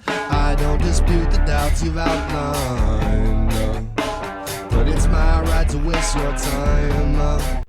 I don't dispute the doubts you've outlined, but it's my right to waste your time.